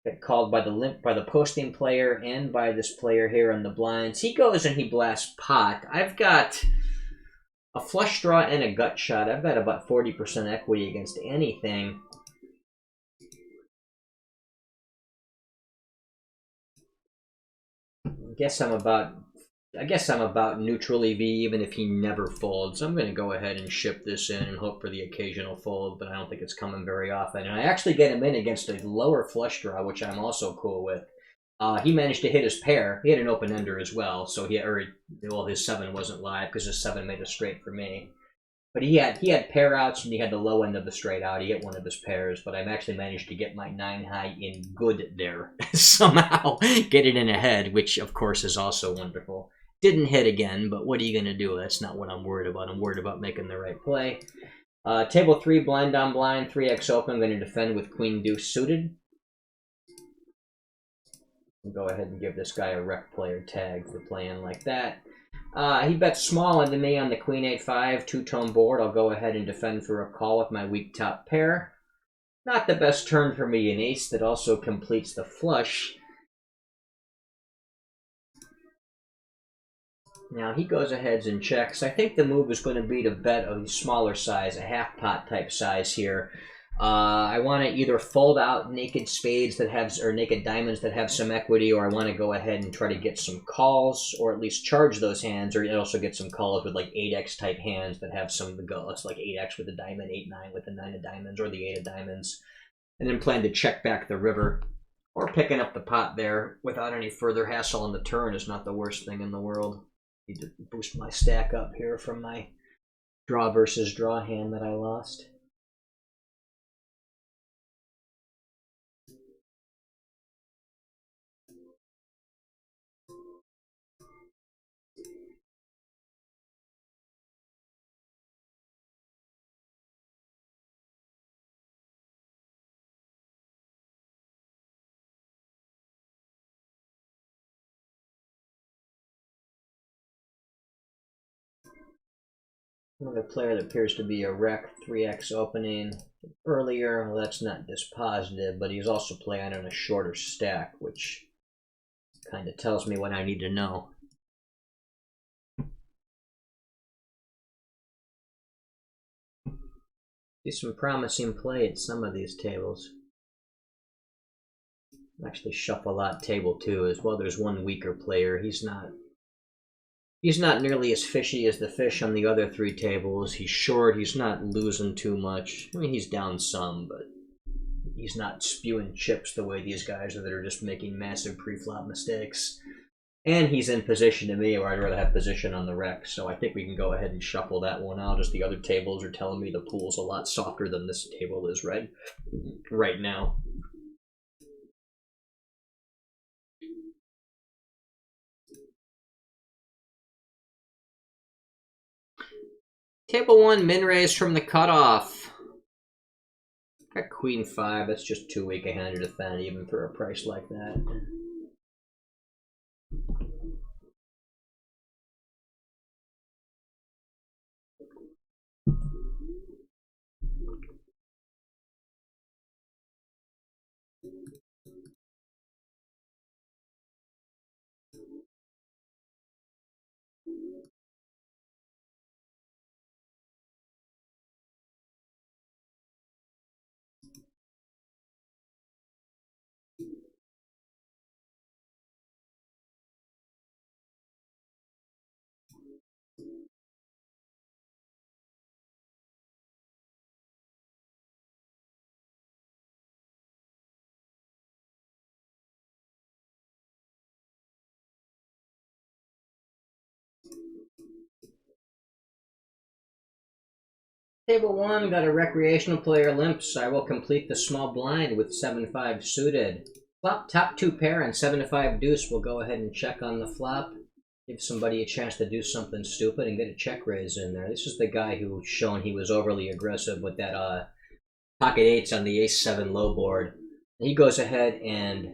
Got called by the posting player and by this player here on the blinds. He goes and he blasts pot. I've got a flush draw and a gut shot. I've got about 40% equity against anything. I guess I'm about neutral EV, even if he never folds. I'm going to go ahead and ship this in and hope for the occasional fold, but I don't think it's coming very often. And I actually get him in against a lower flush draw, which I'm also cool with. He managed to hit his pair. He had an open-ender as well, so his 7 wasn't live because his 7 made a straight for me. But he had pair outs and he had the low end of the straight out. He hit one of his pairs, but I've actually managed to get my 9 high in good there. Somehow get it in ahead, which of course is also wonderful. Didn't hit again, but what are you going to do? That's not what I'm worried about. I'm worried about making the right play. Table 3, blind on blind, 3x open. I'm going to defend with queen deuce suited. I'll go ahead and give this guy a rec player tag for playing like that. He bets small into me on the queen 8-5 two-tone board. I'll go ahead and defend for a call with my weak top pair. Not the best turn for me in ace. That also completes the flush. Now he goes ahead and checks. I think the move is going to be to bet a smaller size, a half pot type size here. I want to either fold out naked spades that have, or naked diamonds that have some equity, or I want to go ahead and try to get some calls, or at least charge those hands, or also get some calls with like 8x type hands that have some of the guts, like 8x with a diamond, 8-9 with the 9 of diamonds, or the 8 of diamonds, and then plan to check back the river. Or picking up the pot there without any further hassle on the turn is not the worst thing in the world. Need to boost my stack up here from my draw versus draw hand that I lost. Another player that appears to be a wreck, 3x opening earlier. Well, that's not dispositive, but he's also playing on a shorter stack, which kind of tells me what I need to know. See some promising play at some of these tables. Actually, shuffle a lot table 2 as well. There's one weaker player. He's not nearly as fishy as the fish on the other 3 tables. He's short. He's not losing too much. I mean, he's down some, but he's not spewing chips the way these guys are that are just making massive pre-flop mistakes. And he's in position to me, or I'd rather have position on the rec, so I think we can go ahead and shuffle that one out, as the other tables are telling me the pool's a lot softer than this table is right now. Table 1, min raise from the cutoff. Got queen 5, that's just too weak a hand to defend, even for a price like that. Table 1, got a recreational player limps. I will complete the small blind with 7-5 suited. Flop top 2 pair and 7-5 deuce. We'll go ahead and check on the flop. Give somebody a chance to do something stupid and get a check raise in there. This is the guy who's shown he was overly aggressive with that pocket eights on the ace-7 low board. He goes ahead and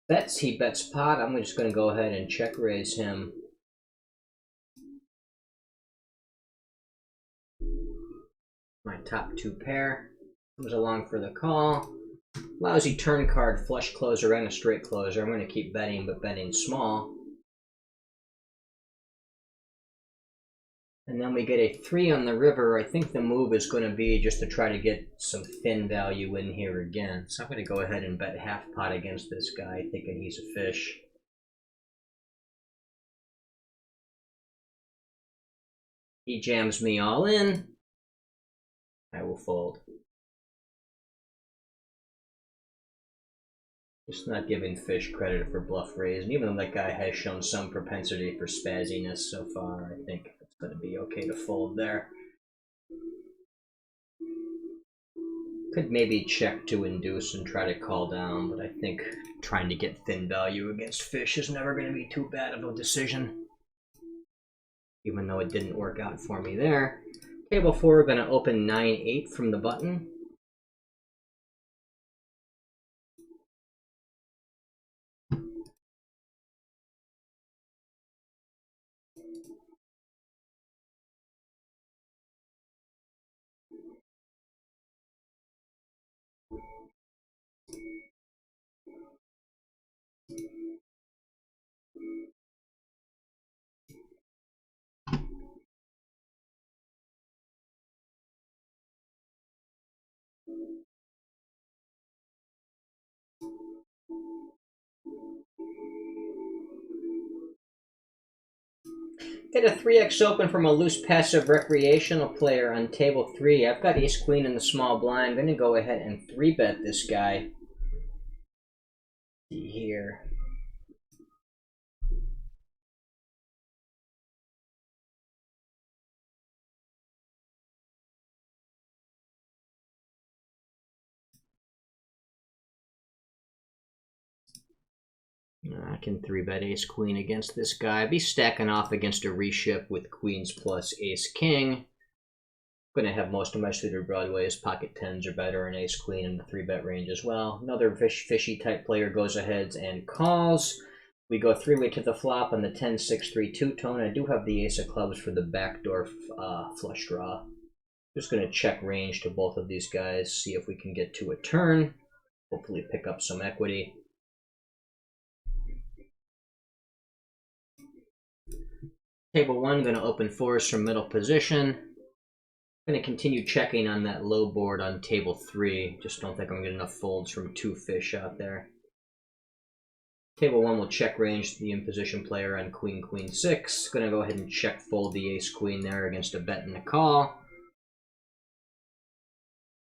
bets. He bets pot. I'm just going to go ahead and check raise him. My top 2 pair comes along for the call. Lousy turn card, flush closer and a straight closer. I'm going to keep betting, but betting small. And then we get a 3 on the river. I think the move is going to be just to try to get some thin value in here again. So I'm going to go ahead and bet half pot against this guy, thinking he's a fish. He jams me all in. I will fold. Just not giving fish credit for bluff raise. And even though that guy has shown some propensity for spazziness so far, I think it's going to be okay to fold there. Could maybe check to induce and try to call down, but I think trying to get thin value against fish is never going to be too bad of a decision. Even though it didn't work out for me there. Table 4, we're going to open 9-8 from the button. Get a 3x open from a loose passive recreational player on table 3. I've got ace queen in the small blind. I'm going to go ahead and 3-bet this guy. See here. I can 3-bet ace queen against this guy. I'd be stacking off against a reship with queens plus ace king. I'm going to have most of my suited broadways. Pocket 10s are better, and ace queen in the 3-bet range as well. Another fishy type player goes ahead and calls. We go 3-way to the flop on the 10-6-3 two-tone. I do have the ace of clubs for the backdoor flush draw. Just going to check range to both of these guys, see if we can get to a turn. Hopefully pick up some equity. Table 1, going to open 4s from middle position. I'm going to continue checking on that low board on table 3. Just don't think I'm going to get enough folds from 2 fish out there. Table 1 will check range the in-position player on queen, queen 6. Going to go ahead and check fold the ace queen there against a bet and a call.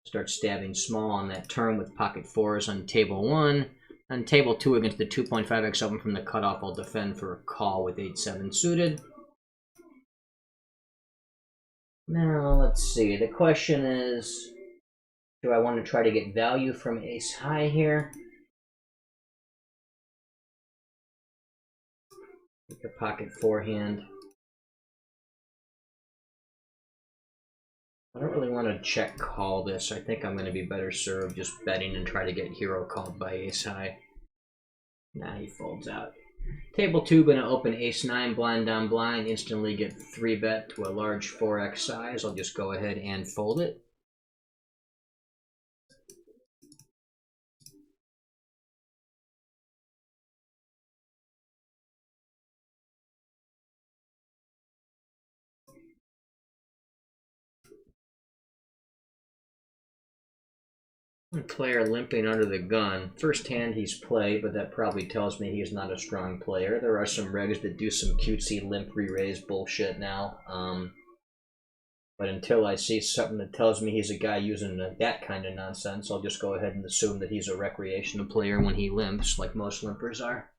Start stabbing small on that turn with pocket 4s on table 1. On table 2 against the 2.5x open from the cutoff, I'll defend for a call with 8-7 suited. Now, let's see. The question is, do I want to try to get value from ace high here? Take a pocket 4 hand. I don't really want to check call this. I think I'm going to be better served just betting and try to get hero called by ace high. Nah, he folds out. Table 2, going to open ace-9 blind on blind, instantly get 3-bet to a large 4x size. I'll just go ahead and fold it. Player limping under the gun. First hand he's played, but that probably tells me he's not a strong player. There are some regs that do some cutesy limp re-raise bullshit now. But until I see something that tells me he's a guy using that kind of nonsense, I'll just go ahead and assume that he's a recreational player when he limps, like most limpers are.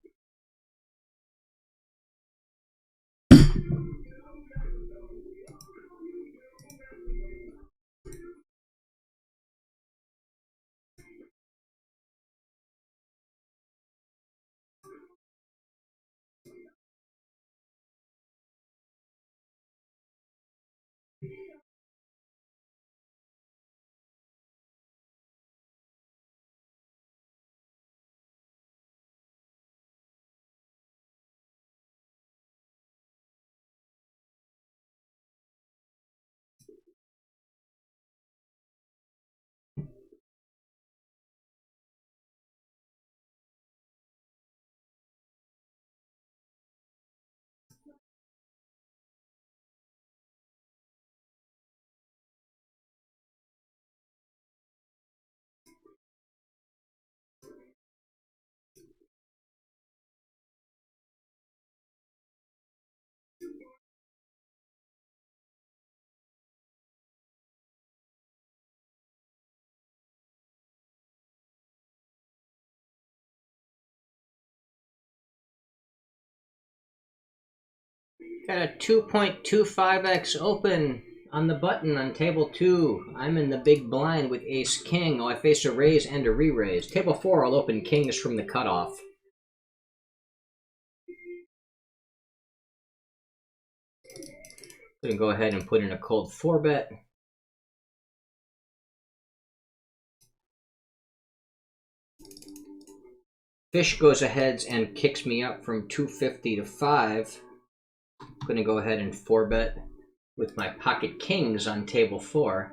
Got a 2.25x open on the button on table 2. I'm in the big blind with ace king. Oh, I face a raise and a re-raise. Table 4, I'll open kings from the cutoff. Gonna go ahead and put in a cold 4-bet. Fish goes ahead and kicks me up from 250 to 5. Gonna go ahead and 4-bet with my pocket kings on table 4.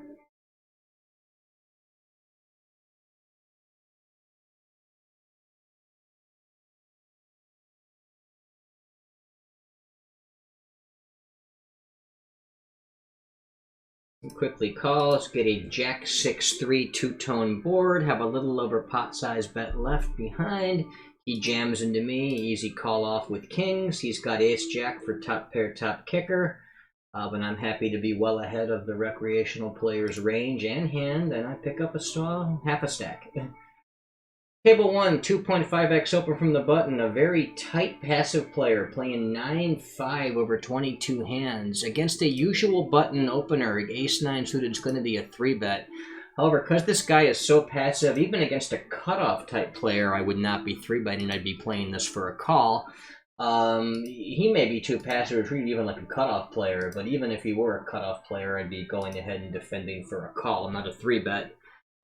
Quickly calls, get a jack 6-3 two-tone board, have a little over pot size bet left behind. He jams into me, easy call off with kings. He's got ace jack for top pair, top kicker. But I'm happy to be well ahead of the recreational player's range and hand, and I pick up a half a stack. Table 1, 2.5x open from the button. A very tight passive player playing 9-5 over 22 hands. Against a usual button opener, ace-9 suited is going to be a 3-bet. However, because this guy is so passive, even against a cutoff type player, I would not be 3-betting. I'd be playing this for a call. He may be too passive to treat even like a cutoff player, but even if he were a cutoff player, I'd be going ahead and defending for a call. I'm not a 3-bet.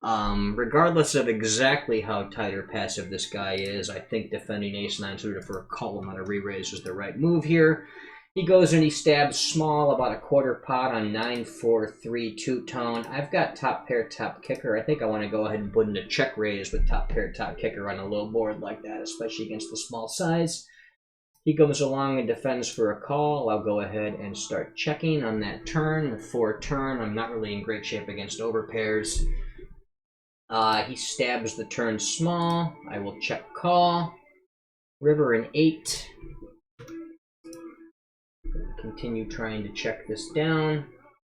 Regardless of exactly how tight or passive this guy is, I think defending ace-9 suited for a call and not a re-raise is the right move here. He goes and he stabs small, about a quarter pot on 9-4-3 two-tone. I've got top pair, top kicker. I think I want to go ahead and put in a check raise with top pair, top kicker on a low board like that, especially against the small size. He comes along and defends for a call. I'll go ahead and start checking on that turn, the 4 turn. I'm not really in great shape against overpairs. He stabs the turn small. I will check call. River an 8. Continue trying to check this down,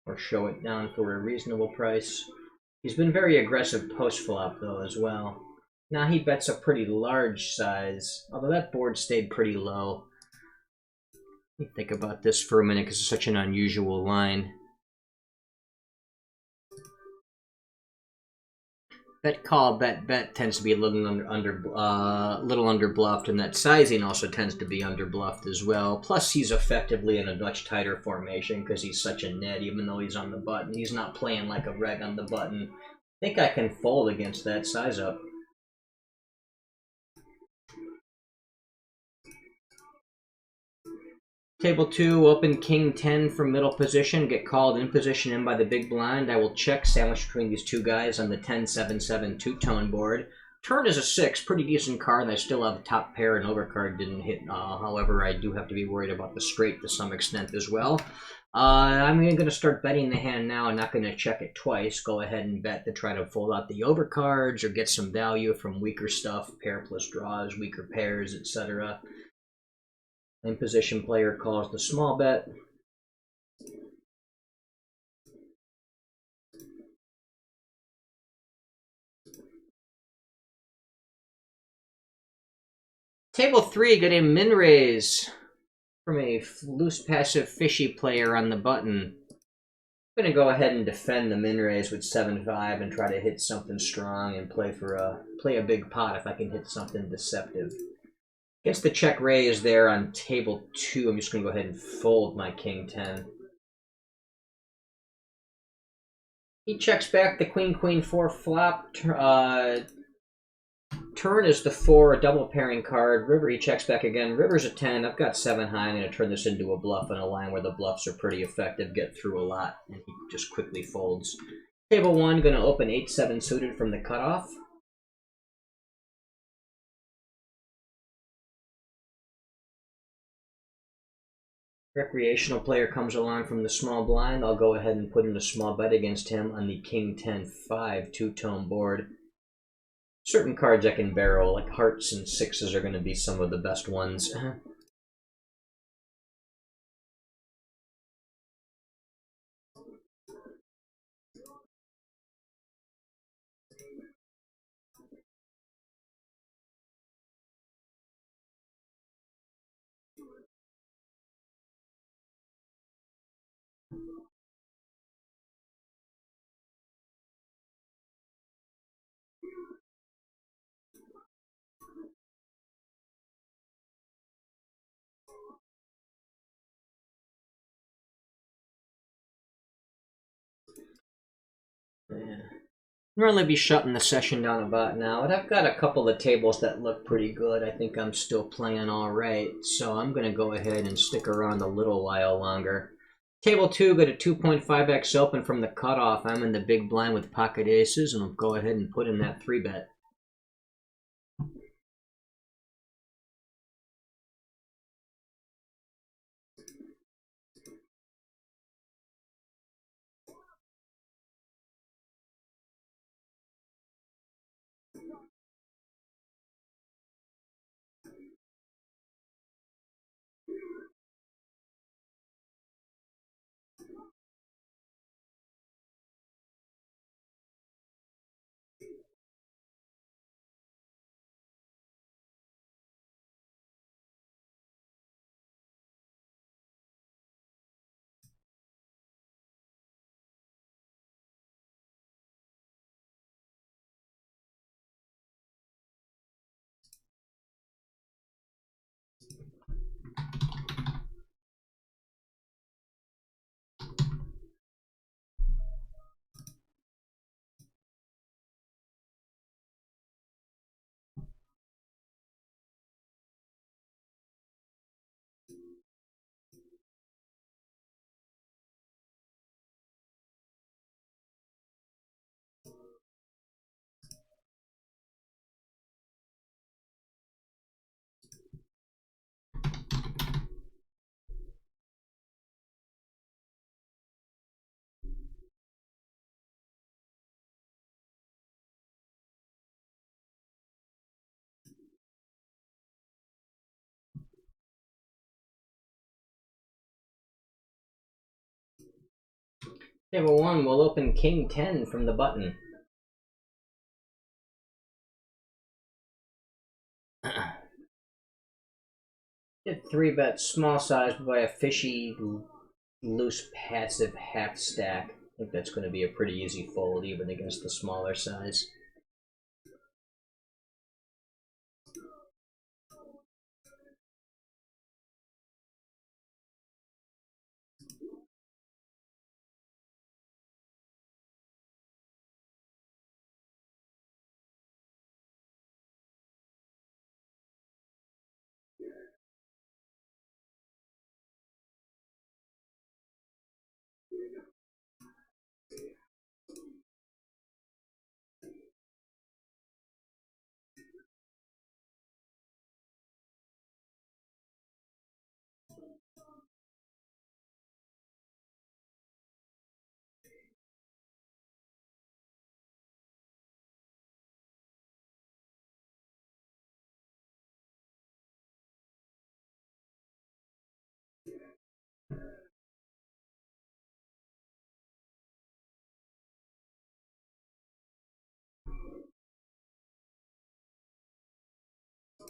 or show it down for a reasonable price. He's been very aggressive post-flop, though, as well. Now he bets a pretty large size, although that board stayed pretty low. Let me think about this for a minute, because it's such an unusual line. Bet call, bet bet tends to be a little under bluffed, and that sizing also tends to be under bluffed as well. Plus, he's effectively in a much tighter formation because he's such a net, even though he's on the button. He's not playing like a reg on the button. I think I can fold against that size up. Table 2, open king 10 from middle position, get called in position in by the big blind. I will check sandwich between these two guys on the 10-7-7 two-tone board. Turn is a 6, pretty decent card, and I still have top pair and overcard didn't hit. However, I do have to be worried about the straight to some extent as well. I'm going to start betting the hand now. I'm not going to check it twice. Go ahead and bet to try to fold out the overcards or get some value from weaker stuff, pair plus draws, weaker pairs, etc. In position player calls the small bet. Table 3, get a min raise from a loose passive fishy player on the button. I'm going to go ahead and defend the min raise with 7-5 and try to hit something strong and play a big pot if I can hit something deceptive. Against the check raise there on table 2, I'm just going to go ahead and fold my king 10. He checks back the queen 4 flop. Turn is the 4, a double pairing card. River, he checks back again. River's a 10. I've got 7 high. I'm going to turn this into a bluff on a line where the bluffs are pretty effective, get through a lot, and he just quickly folds. Table 1, going to open 8-7 suited from the cutoff. Recreational player comes along from the small blind. I'll go ahead and put in a small bet against him on the king 10-5 two-tone board. Certain cards I can barrel, like hearts and 6s are going to be some of the best ones. Yeah. Really be shutting the session down about now, and I've got a couple of tables that look pretty good. I think I'm still playing all right, so I'm going to go ahead and stick around a little while longer. Table 2 got a 2.5x open from the cutoff. I'm in the big blind with pocket aces, and I'll go ahead and put in that 3-bet. Table 1 will open King 10 from the button. Did 3-bet small size by a fishy, loose, passive half stack. I think that's going to be a pretty easy fold, even against the smaller size.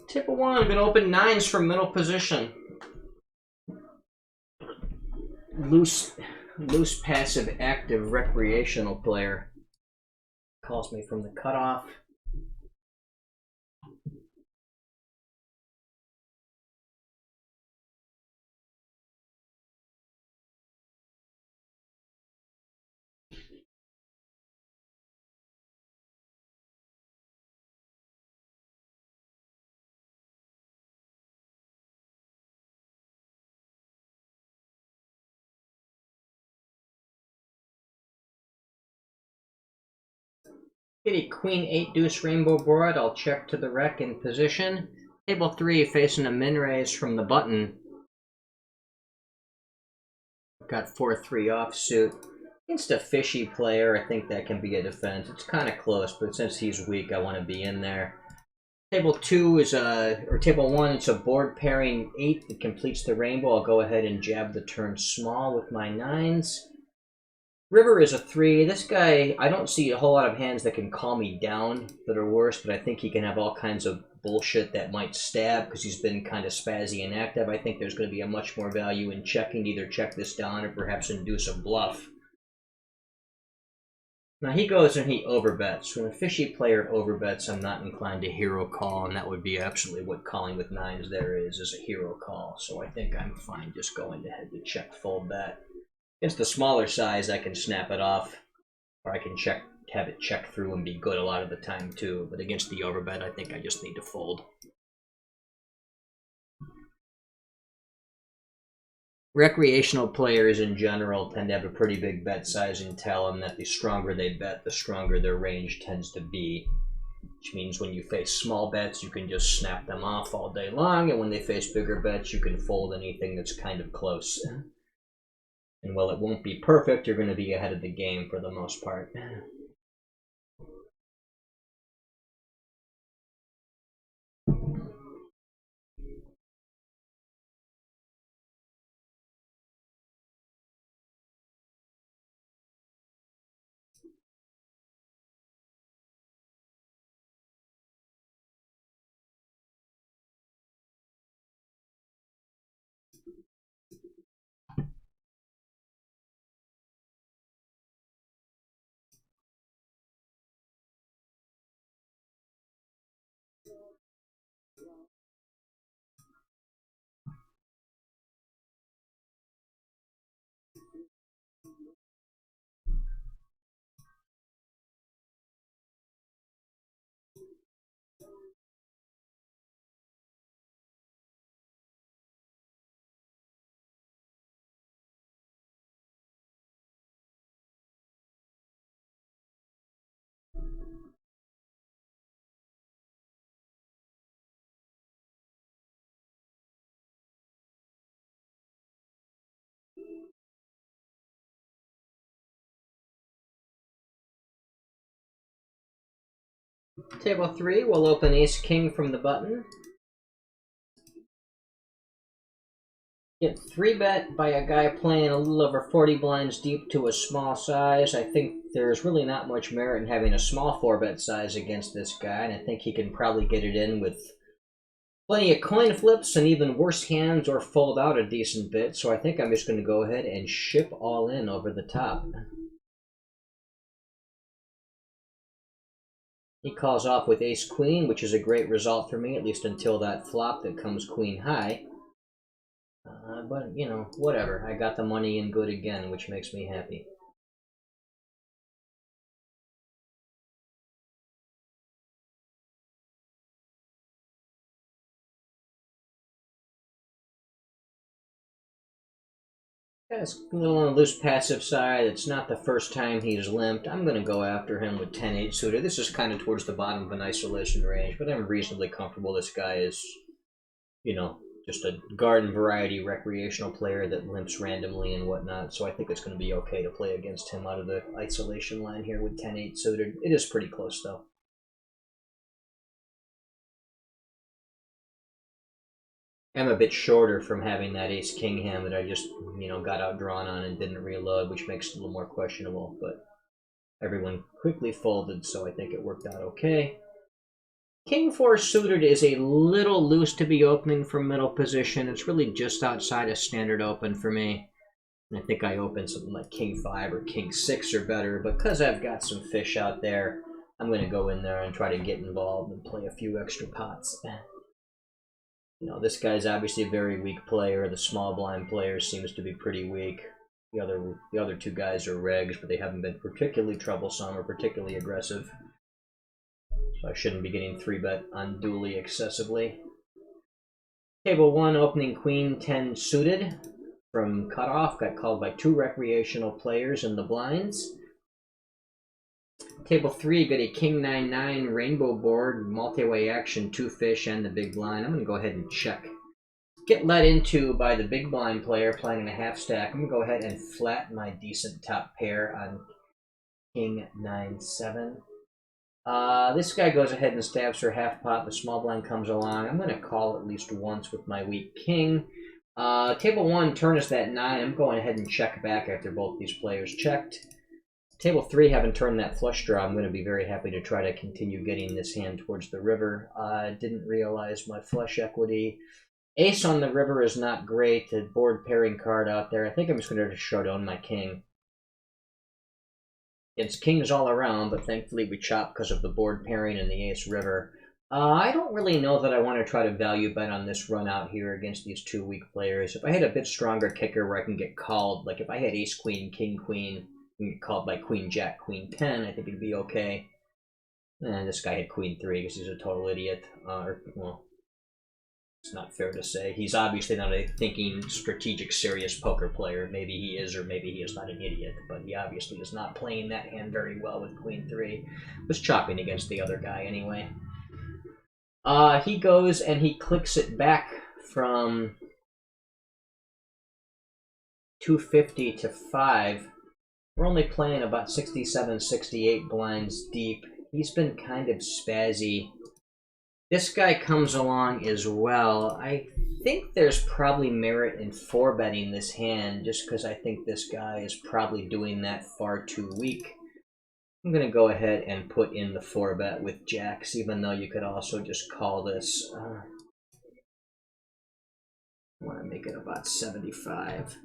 Table 1, gonna open 9s from middle position. Loose, passive, active, recreational player. Calls me from the cutoff. Get a Queen 8 deuce rainbow board. I'll check to the rec in position. Table 3 facing a min raise from the button. Got 4-3 offsuit. Against a fishy player, I think that can be a defense. It's kind of close, but since he's weak, I want to be in there. Table 2 is Table 1, it's a board pairing 8 that completes the rainbow. I'll go ahead and jab the turn small with my 9s. River is a 3. This guy, I don't see a whole lot of hands that can call me down that are worse, but I think he can have all kinds of bullshit that might stab because he's been kind of spazzy and active. I think there's going to be a much more value in checking to either check this down or perhaps induce a bluff. Now he goes and he overbets. When a fishy player overbets, I'm not inclined to hero call, and that would be absolutely what calling with nines there is a hero call. So I think I'm fine just going ahead to check fold that. Against the smaller size, I can snap it off, or I can have it check through and be good a lot of the time too. But against the overbet, I think I just need to fold. Recreational players in general tend to have a pretty big bet size and tell them that the stronger they bet, the stronger their range tends to be. Which means when you face small bets, you can just snap them off all day long, and when they face bigger bets, you can fold anything that's kind of close. And while it won't be perfect, you're going to be ahead of the game for the most part. Table 3, we'll open Ace-King from the button. Get 3-bet by a guy playing a little over 40 blinds deep to a small size. I think there's really not much merit in having a small 4-bet size against this guy, and I think he can probably get it in with plenty of coin flips and even worse hands or fold out a decent bit, so I think I'm just going to go ahead and ship all in over the top. He calls off with Ace-Queen, which is a great result for me, at least until that flop that comes Queen High. But, you know, whatever. I got the money in good again, which makes me happy. That's a little on the loose passive side. It's not the first time he's limped. I'm going to go after him with 10-8 suited. This is kind of towards the bottom of an isolation range, but I'm reasonably comfortable this guy is, you know, just a garden variety recreational player that limps randomly and whatnot, so I think it's going to be okay to play against him out of the isolation line here with 10-8 suited. It is pretty close, though. I'm a bit shorter from having that Ace-King hand that I just, you know, got outdrawn on and didn't reload, which makes it a little more questionable, but everyone quickly folded, so I think it worked out okay. King 4 suited is a little loose to be opening from middle position. It's really just outside a standard open for me. And I think I opened something like King 5 or King 6 or better, but because I've got some fish out there, I'm going to go in there and try to get involved and play a few extra pots. You know, this guy's obviously a very weak player. The small blind player seems to be pretty weak. The other two guys are regs, but they haven't been particularly troublesome or particularly aggressive. So I shouldn't be getting 3-bet unduly excessively. Table 1, opening Queen 10 suited from cutoff. Got called by 2 recreational players in the blinds. Table 3, got a King 9-9 rainbow board, multi-way action, 2 fish, and the big blind. I'm going to go ahead and check. Get let into by the big blind player playing in a half stack. I'm going to go ahead and flatten my decent top pair on King 9-7. This guy goes ahead and stabs for half pot. The small blind comes along. I'm going to call at least once with my weak king. Table 1, turn is that 9. I'm going ahead and check back after both these players checked. Table 3, having turned that flush draw, I'm going to be very happy to try to continue getting this hand towards the river. Didn't realize my flush equity. Ace on the river is not great. A board pairing card out there. I think I'm just going to show down my king. It's kings all around, but thankfully we chop because of the board pairing and the ace river. I don't really know that I want to try to value bet on this run out here against these two weak players. If I had a bit stronger kicker where I can get called, like if I had ace queen, king queen, and get called by queen jack, queen 10, I think it'd be okay. And this guy had queen 3 because he's a total idiot. Well, it's not fair to say. He's obviously not a thinking, strategic, serious poker player. Maybe he is, or maybe he is not an idiot. But he obviously is not playing that hand very well with queen 3. Was chopping against the other guy anyway. He goes and he clicks it back from 250 to 5. We're only playing about 67, 68 blinds deep. He's been kind of spazzy. This guy comes along as well. I think there's probably merit in 4-betting this hand just because I think this guy is probably doing that far too weak. I'm going to go ahead and put in the 4-bet with jacks, even though you could also just call this. I want to make it about 75.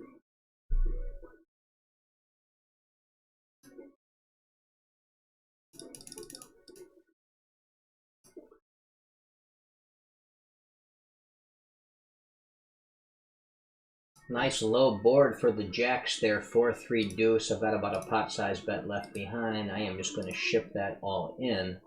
Nice low board for the jacks there, 4-3 deuce. I've got about a pot size bet left behind. I am just going to ship that all in.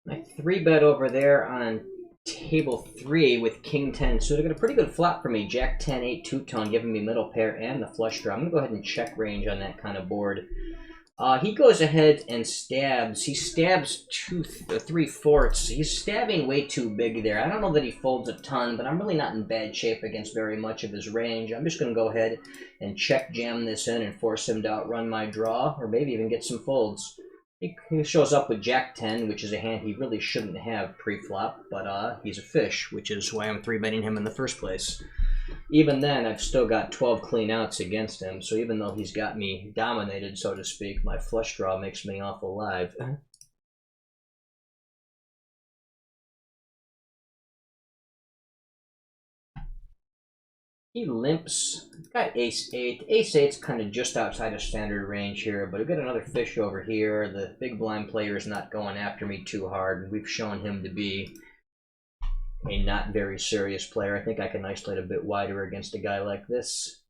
My 3-bet over there on table 3 with king 10 suited. Got a pretty good flop for me. Jack 10, 8, two-tone, giving me middle pair and the flush draw. I'm going to go ahead and check range on that kind of board. He goes ahead and stabs. He stabs 3/4. He's stabbing way too big there. I don't know that he folds a ton, but I'm really not in bad shape against very much of his range. I'm just going to go ahead and check jam this in and force him to outrun my draw, or maybe even get some folds. He shows up with Jack 10, which is a hand he really shouldn't have pre-flop, but he's a fish, which is why I'm 3-betting him in the first place. Even then, I've still got 12 clean outs against him, so even though he's got me dominated, so to speak, my flush draw makes me awful live. He limps. Got ace 8. Ace 8's kind of just outside of standard range here, but we've got another fish over here. The big blind player is not going after me too hard. We've shown him to be a not very serious player. I think I can isolate a bit wider against a guy like this.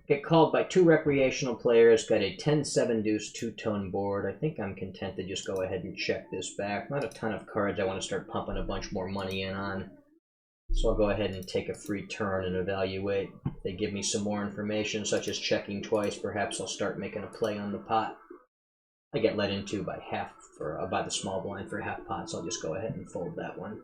Get called by 2 recreational players. Got a 10-7 deuce two-tone board. I think I'm content to just go ahead and check this back. Not a ton of cards I want to start pumping a bunch more money in on. So I'll go ahead and take a free turn and evaluate. If they give me some more information, such as checking twice, perhaps I'll start making a play on the pot. I get let into by by the small blind for half pot, so I'll just go ahead and fold that one.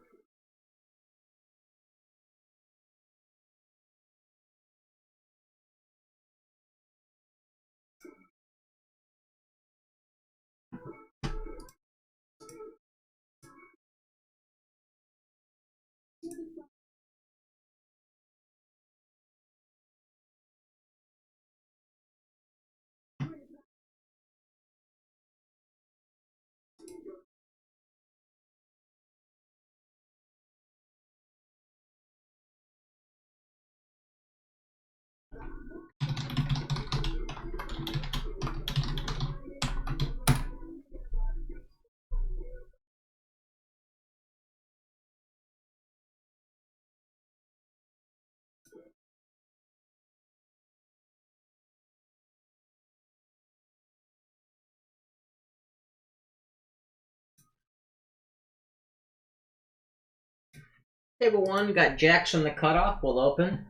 Table 1, got jacks on the cutoff. We'll open.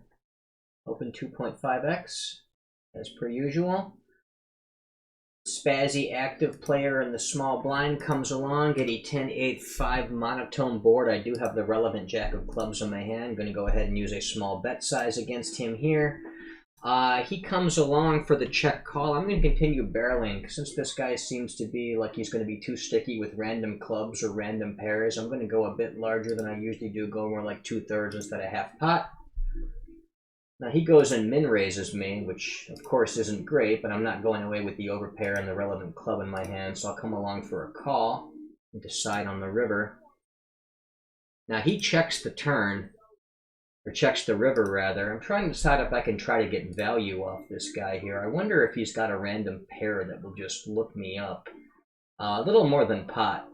Open 2.5x, as per usual. Spazzy active player in the small blind comes along. Get a 10-8-5 monotone board. I do have the relevant jack of clubs in my hand. I'm going to go ahead and use a small bet size against him here. He comes along for the check call. I'm going to continue barreling. Since this guy seems to be like he's going to be too sticky with random clubs or random pairs, I'm going to go a bit larger than I usually do. Go more like 2/3 instead of half pot. Now he goes and min raises me, which of course isn't great, but I'm not going away with the overpair and the relevant club in my hand, so I'll come along for a call and decide on the river. Now he checks the turn, or checks the river rather. I'm trying to decide if I can try to get value off this guy here. I wonder if he's got a random pair that will just look me up. A little more than pot.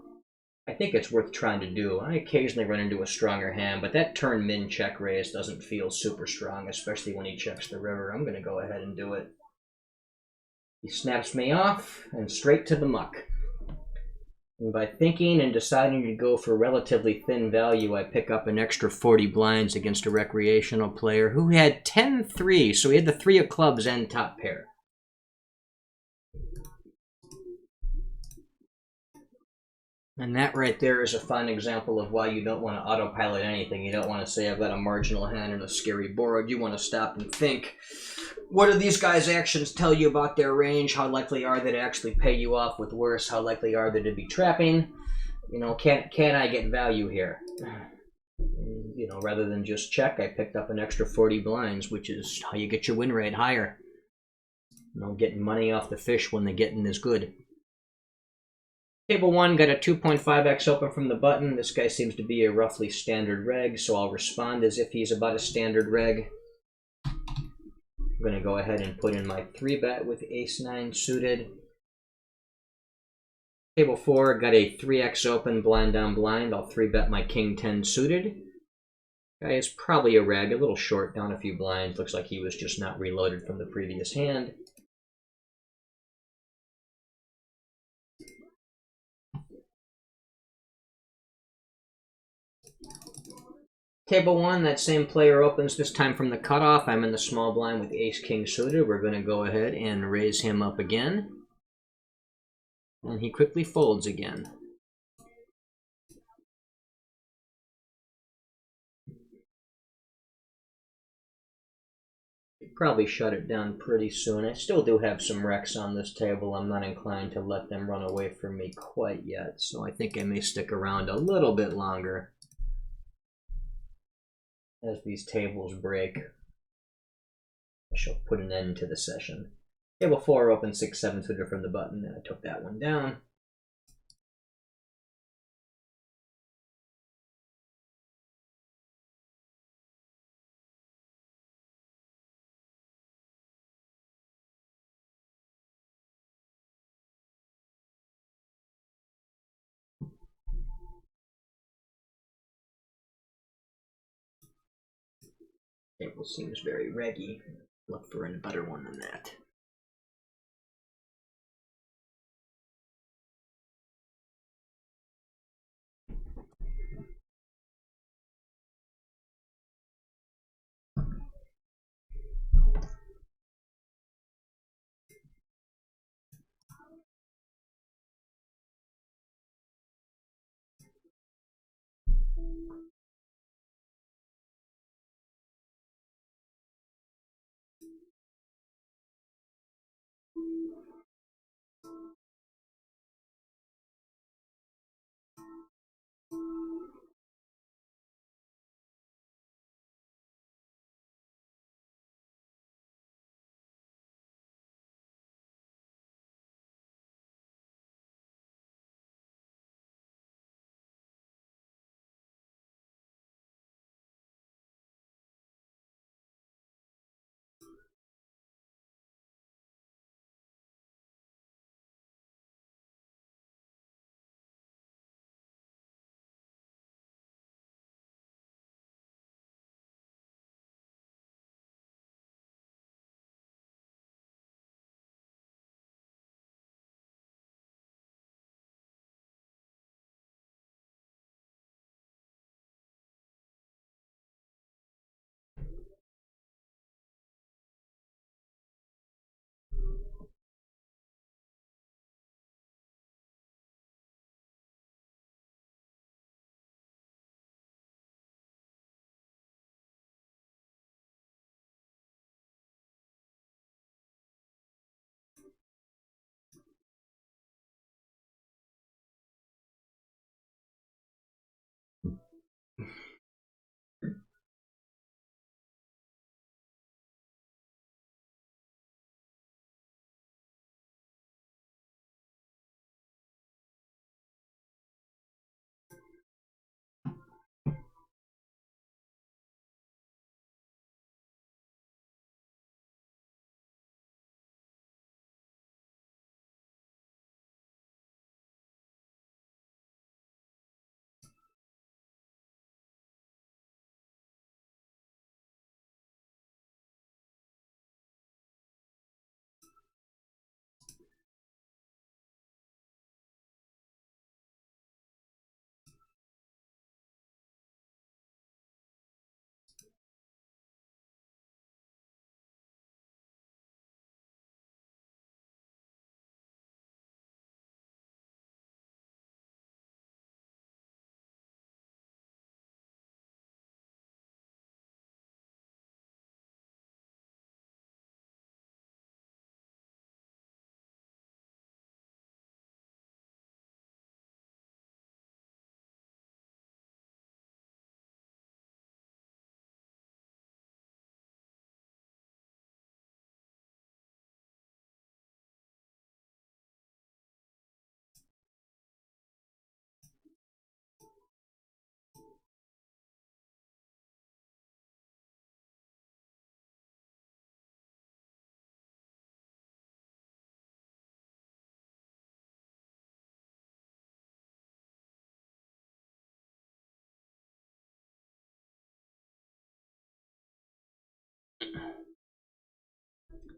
I think it's worth trying to do. I occasionally run into a stronger hand, but that turn min check raise doesn't feel super strong, especially when he checks the river. I'm going to go ahead and do it. He snaps me off, and straight to the muck. And by thinking and deciding to go for relatively thin value, I pick up an extra 40 blinds against a recreational player who had 10-3, so he had the 3 of clubs and top pair. And that right there is a fine example of why you don't want to autopilot anything. You don't want to say, I've got a marginal hand and a scary board. You want to stop and think, what do these guys' actions tell you about their range? How likely are they to actually pay you off with worse? How likely are they to be trapping? You know, can I get value here? You know, rather than just check, I picked up an extra 40 blinds, which is how you get your win rate higher. You know, getting money off the fish when the getting is good. Table 1 got a 2.5x open from the button. This guy seems to be a roughly standard reg, so I'll respond as if he's about a standard reg. I'm going to go ahead and put in my 3-bet with ace-9 suited. Table 4 got a 3x open, blind on blind. I'll 3-bet my king-10 suited. Guy is probably a reg, a little short, down a few blinds. Looks like he was just not reloaded from the previous hand. Table 1, that same player opens, this time from the cutoff. I'm in the small blind with ace-king suited. We're going to go ahead and raise him up again. And he quickly folds again. Probably shut it down pretty soon. I still do have some wrecks on this table. I'm not inclined to let them run away from me quite yet, so I think I may stick around a little bit longer as these tables break. I shall put an end to the session. Table 4 open 6-7 suited from the button, and I took that one down. Table seems very reggy. Look for a better one than that.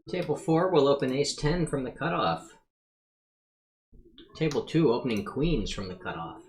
Table 4 will open ace-10 from the cutoff. Table 2 opening queens from the cutoff.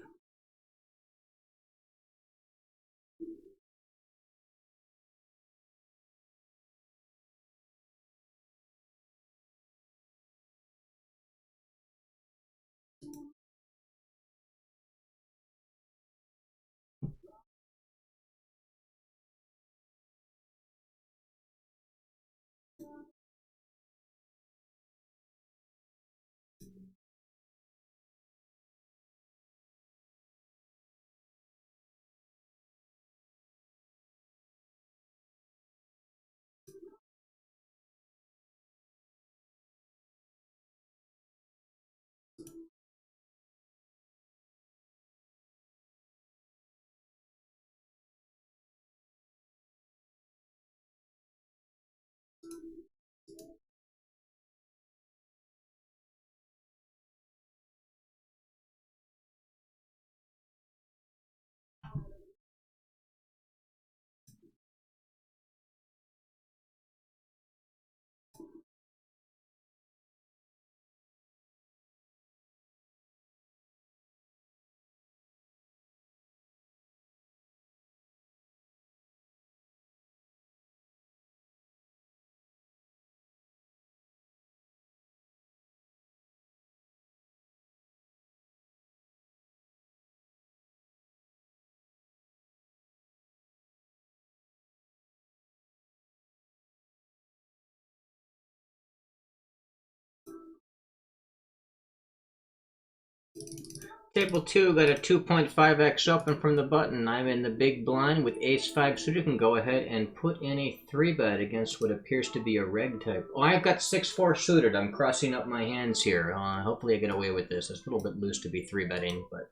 Table 2 got a 2.5x open from the button. I'm in the big blind with ace-5 suited. You can go ahead and put in a 3-bet against what appears to be a reg type. Oh, I've got 6-4 suited. I'm crossing up my hands here. Hopefully I get away with this. It's a little bit loose to be 3-betting, but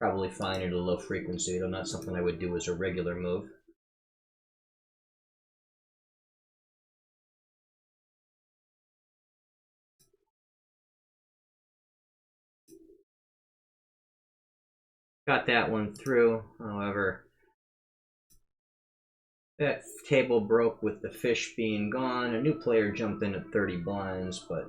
probably fine at a low frequency, though not something I would do as a regular move. Got that one through, however, that table broke with the fish being gone. A new player jumped in at 30 blinds, but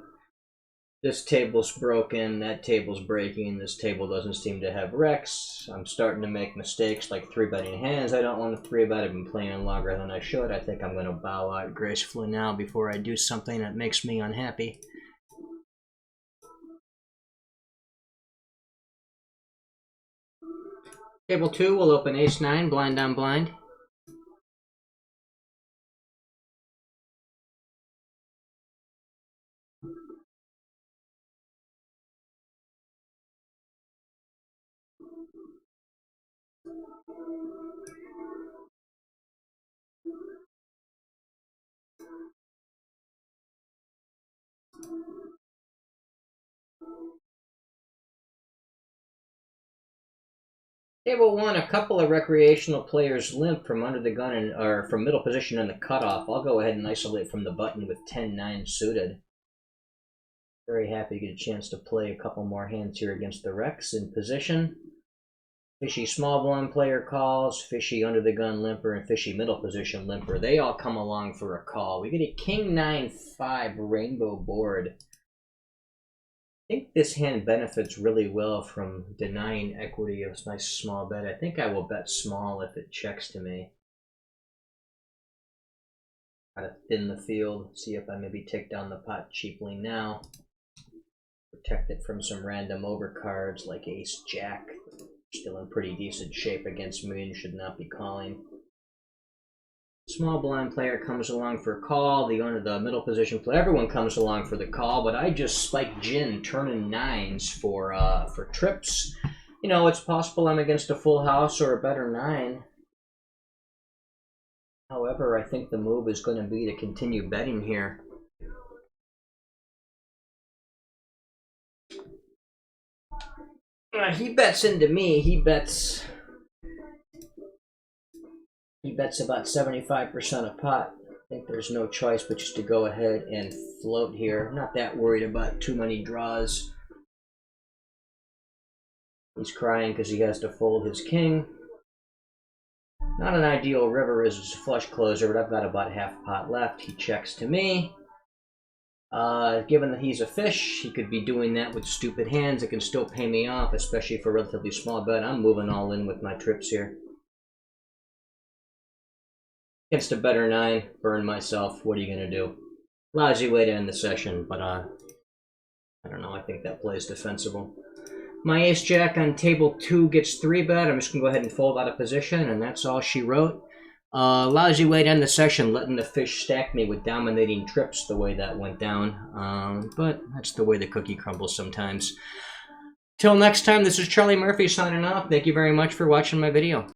this table's broken, that table's breaking, this table doesn't seem to have wrecks. I'm starting to make mistakes like 3-betting hands. I don't want to 3-bet. I've been playing longer than I should. I think I'm going to bow out gracefully now before I do something that makes me unhappy. Table 2 will open ace-9, blind on blind. Table 1, a couple of recreational players limp from under the gun or from middle position in the cutoff. I'll go ahead and isolate from the button with 10-9 suited. Very happy to get a chance to play a couple more hands here against the Rex in position. Fishy small blind player calls, fishy under the gun limper, and fishy middle position limper. They all come along for a call. We get a king 9-5 rainbow board. I think this hand benefits really well from denying equity of a nice small bet. I think I will bet small if it checks to me. Try to thin the field, see if I maybe take down the pot cheaply now. Protect it from some random overcards like ace-jack. Still in pretty decent shape against me and should not be calling. Small blind player comes along for a call. The owner, the middle position player, everyone comes along for the call. But I just spiked gin, turning 9s for trips. You know, it's possible I'm against a full house or a better 9. However, I think the move is going to be to continue betting here. He bets into me. He bets about 75% of pot. I think there's no choice but just to go ahead and float here. I'm not that worried about too many draws. He's crying because he has to fold his king. Not an ideal river as a flush closer, but I've got about half pot left. He checks to me. Given that he's a fish, he could be doing that with stupid hands that can still pay me off, especially for a relatively small bet. I'm moving all in with my trips here. Against a better 9, burn myself. What are you going to do? Lousy way to end the session, but I don't know. I think that play is defensible. My ace-jack on table 2 gets 3-bet. I'm just going to go ahead and fold out of position, and that's all she wrote. Lousy way to end the session, letting the fish stack me with dominating trips the way that went down. But that's the way the cookie crumbles sometimes. Till next time, this is Charlie Murphy signing off. Thank you very much for watching my video.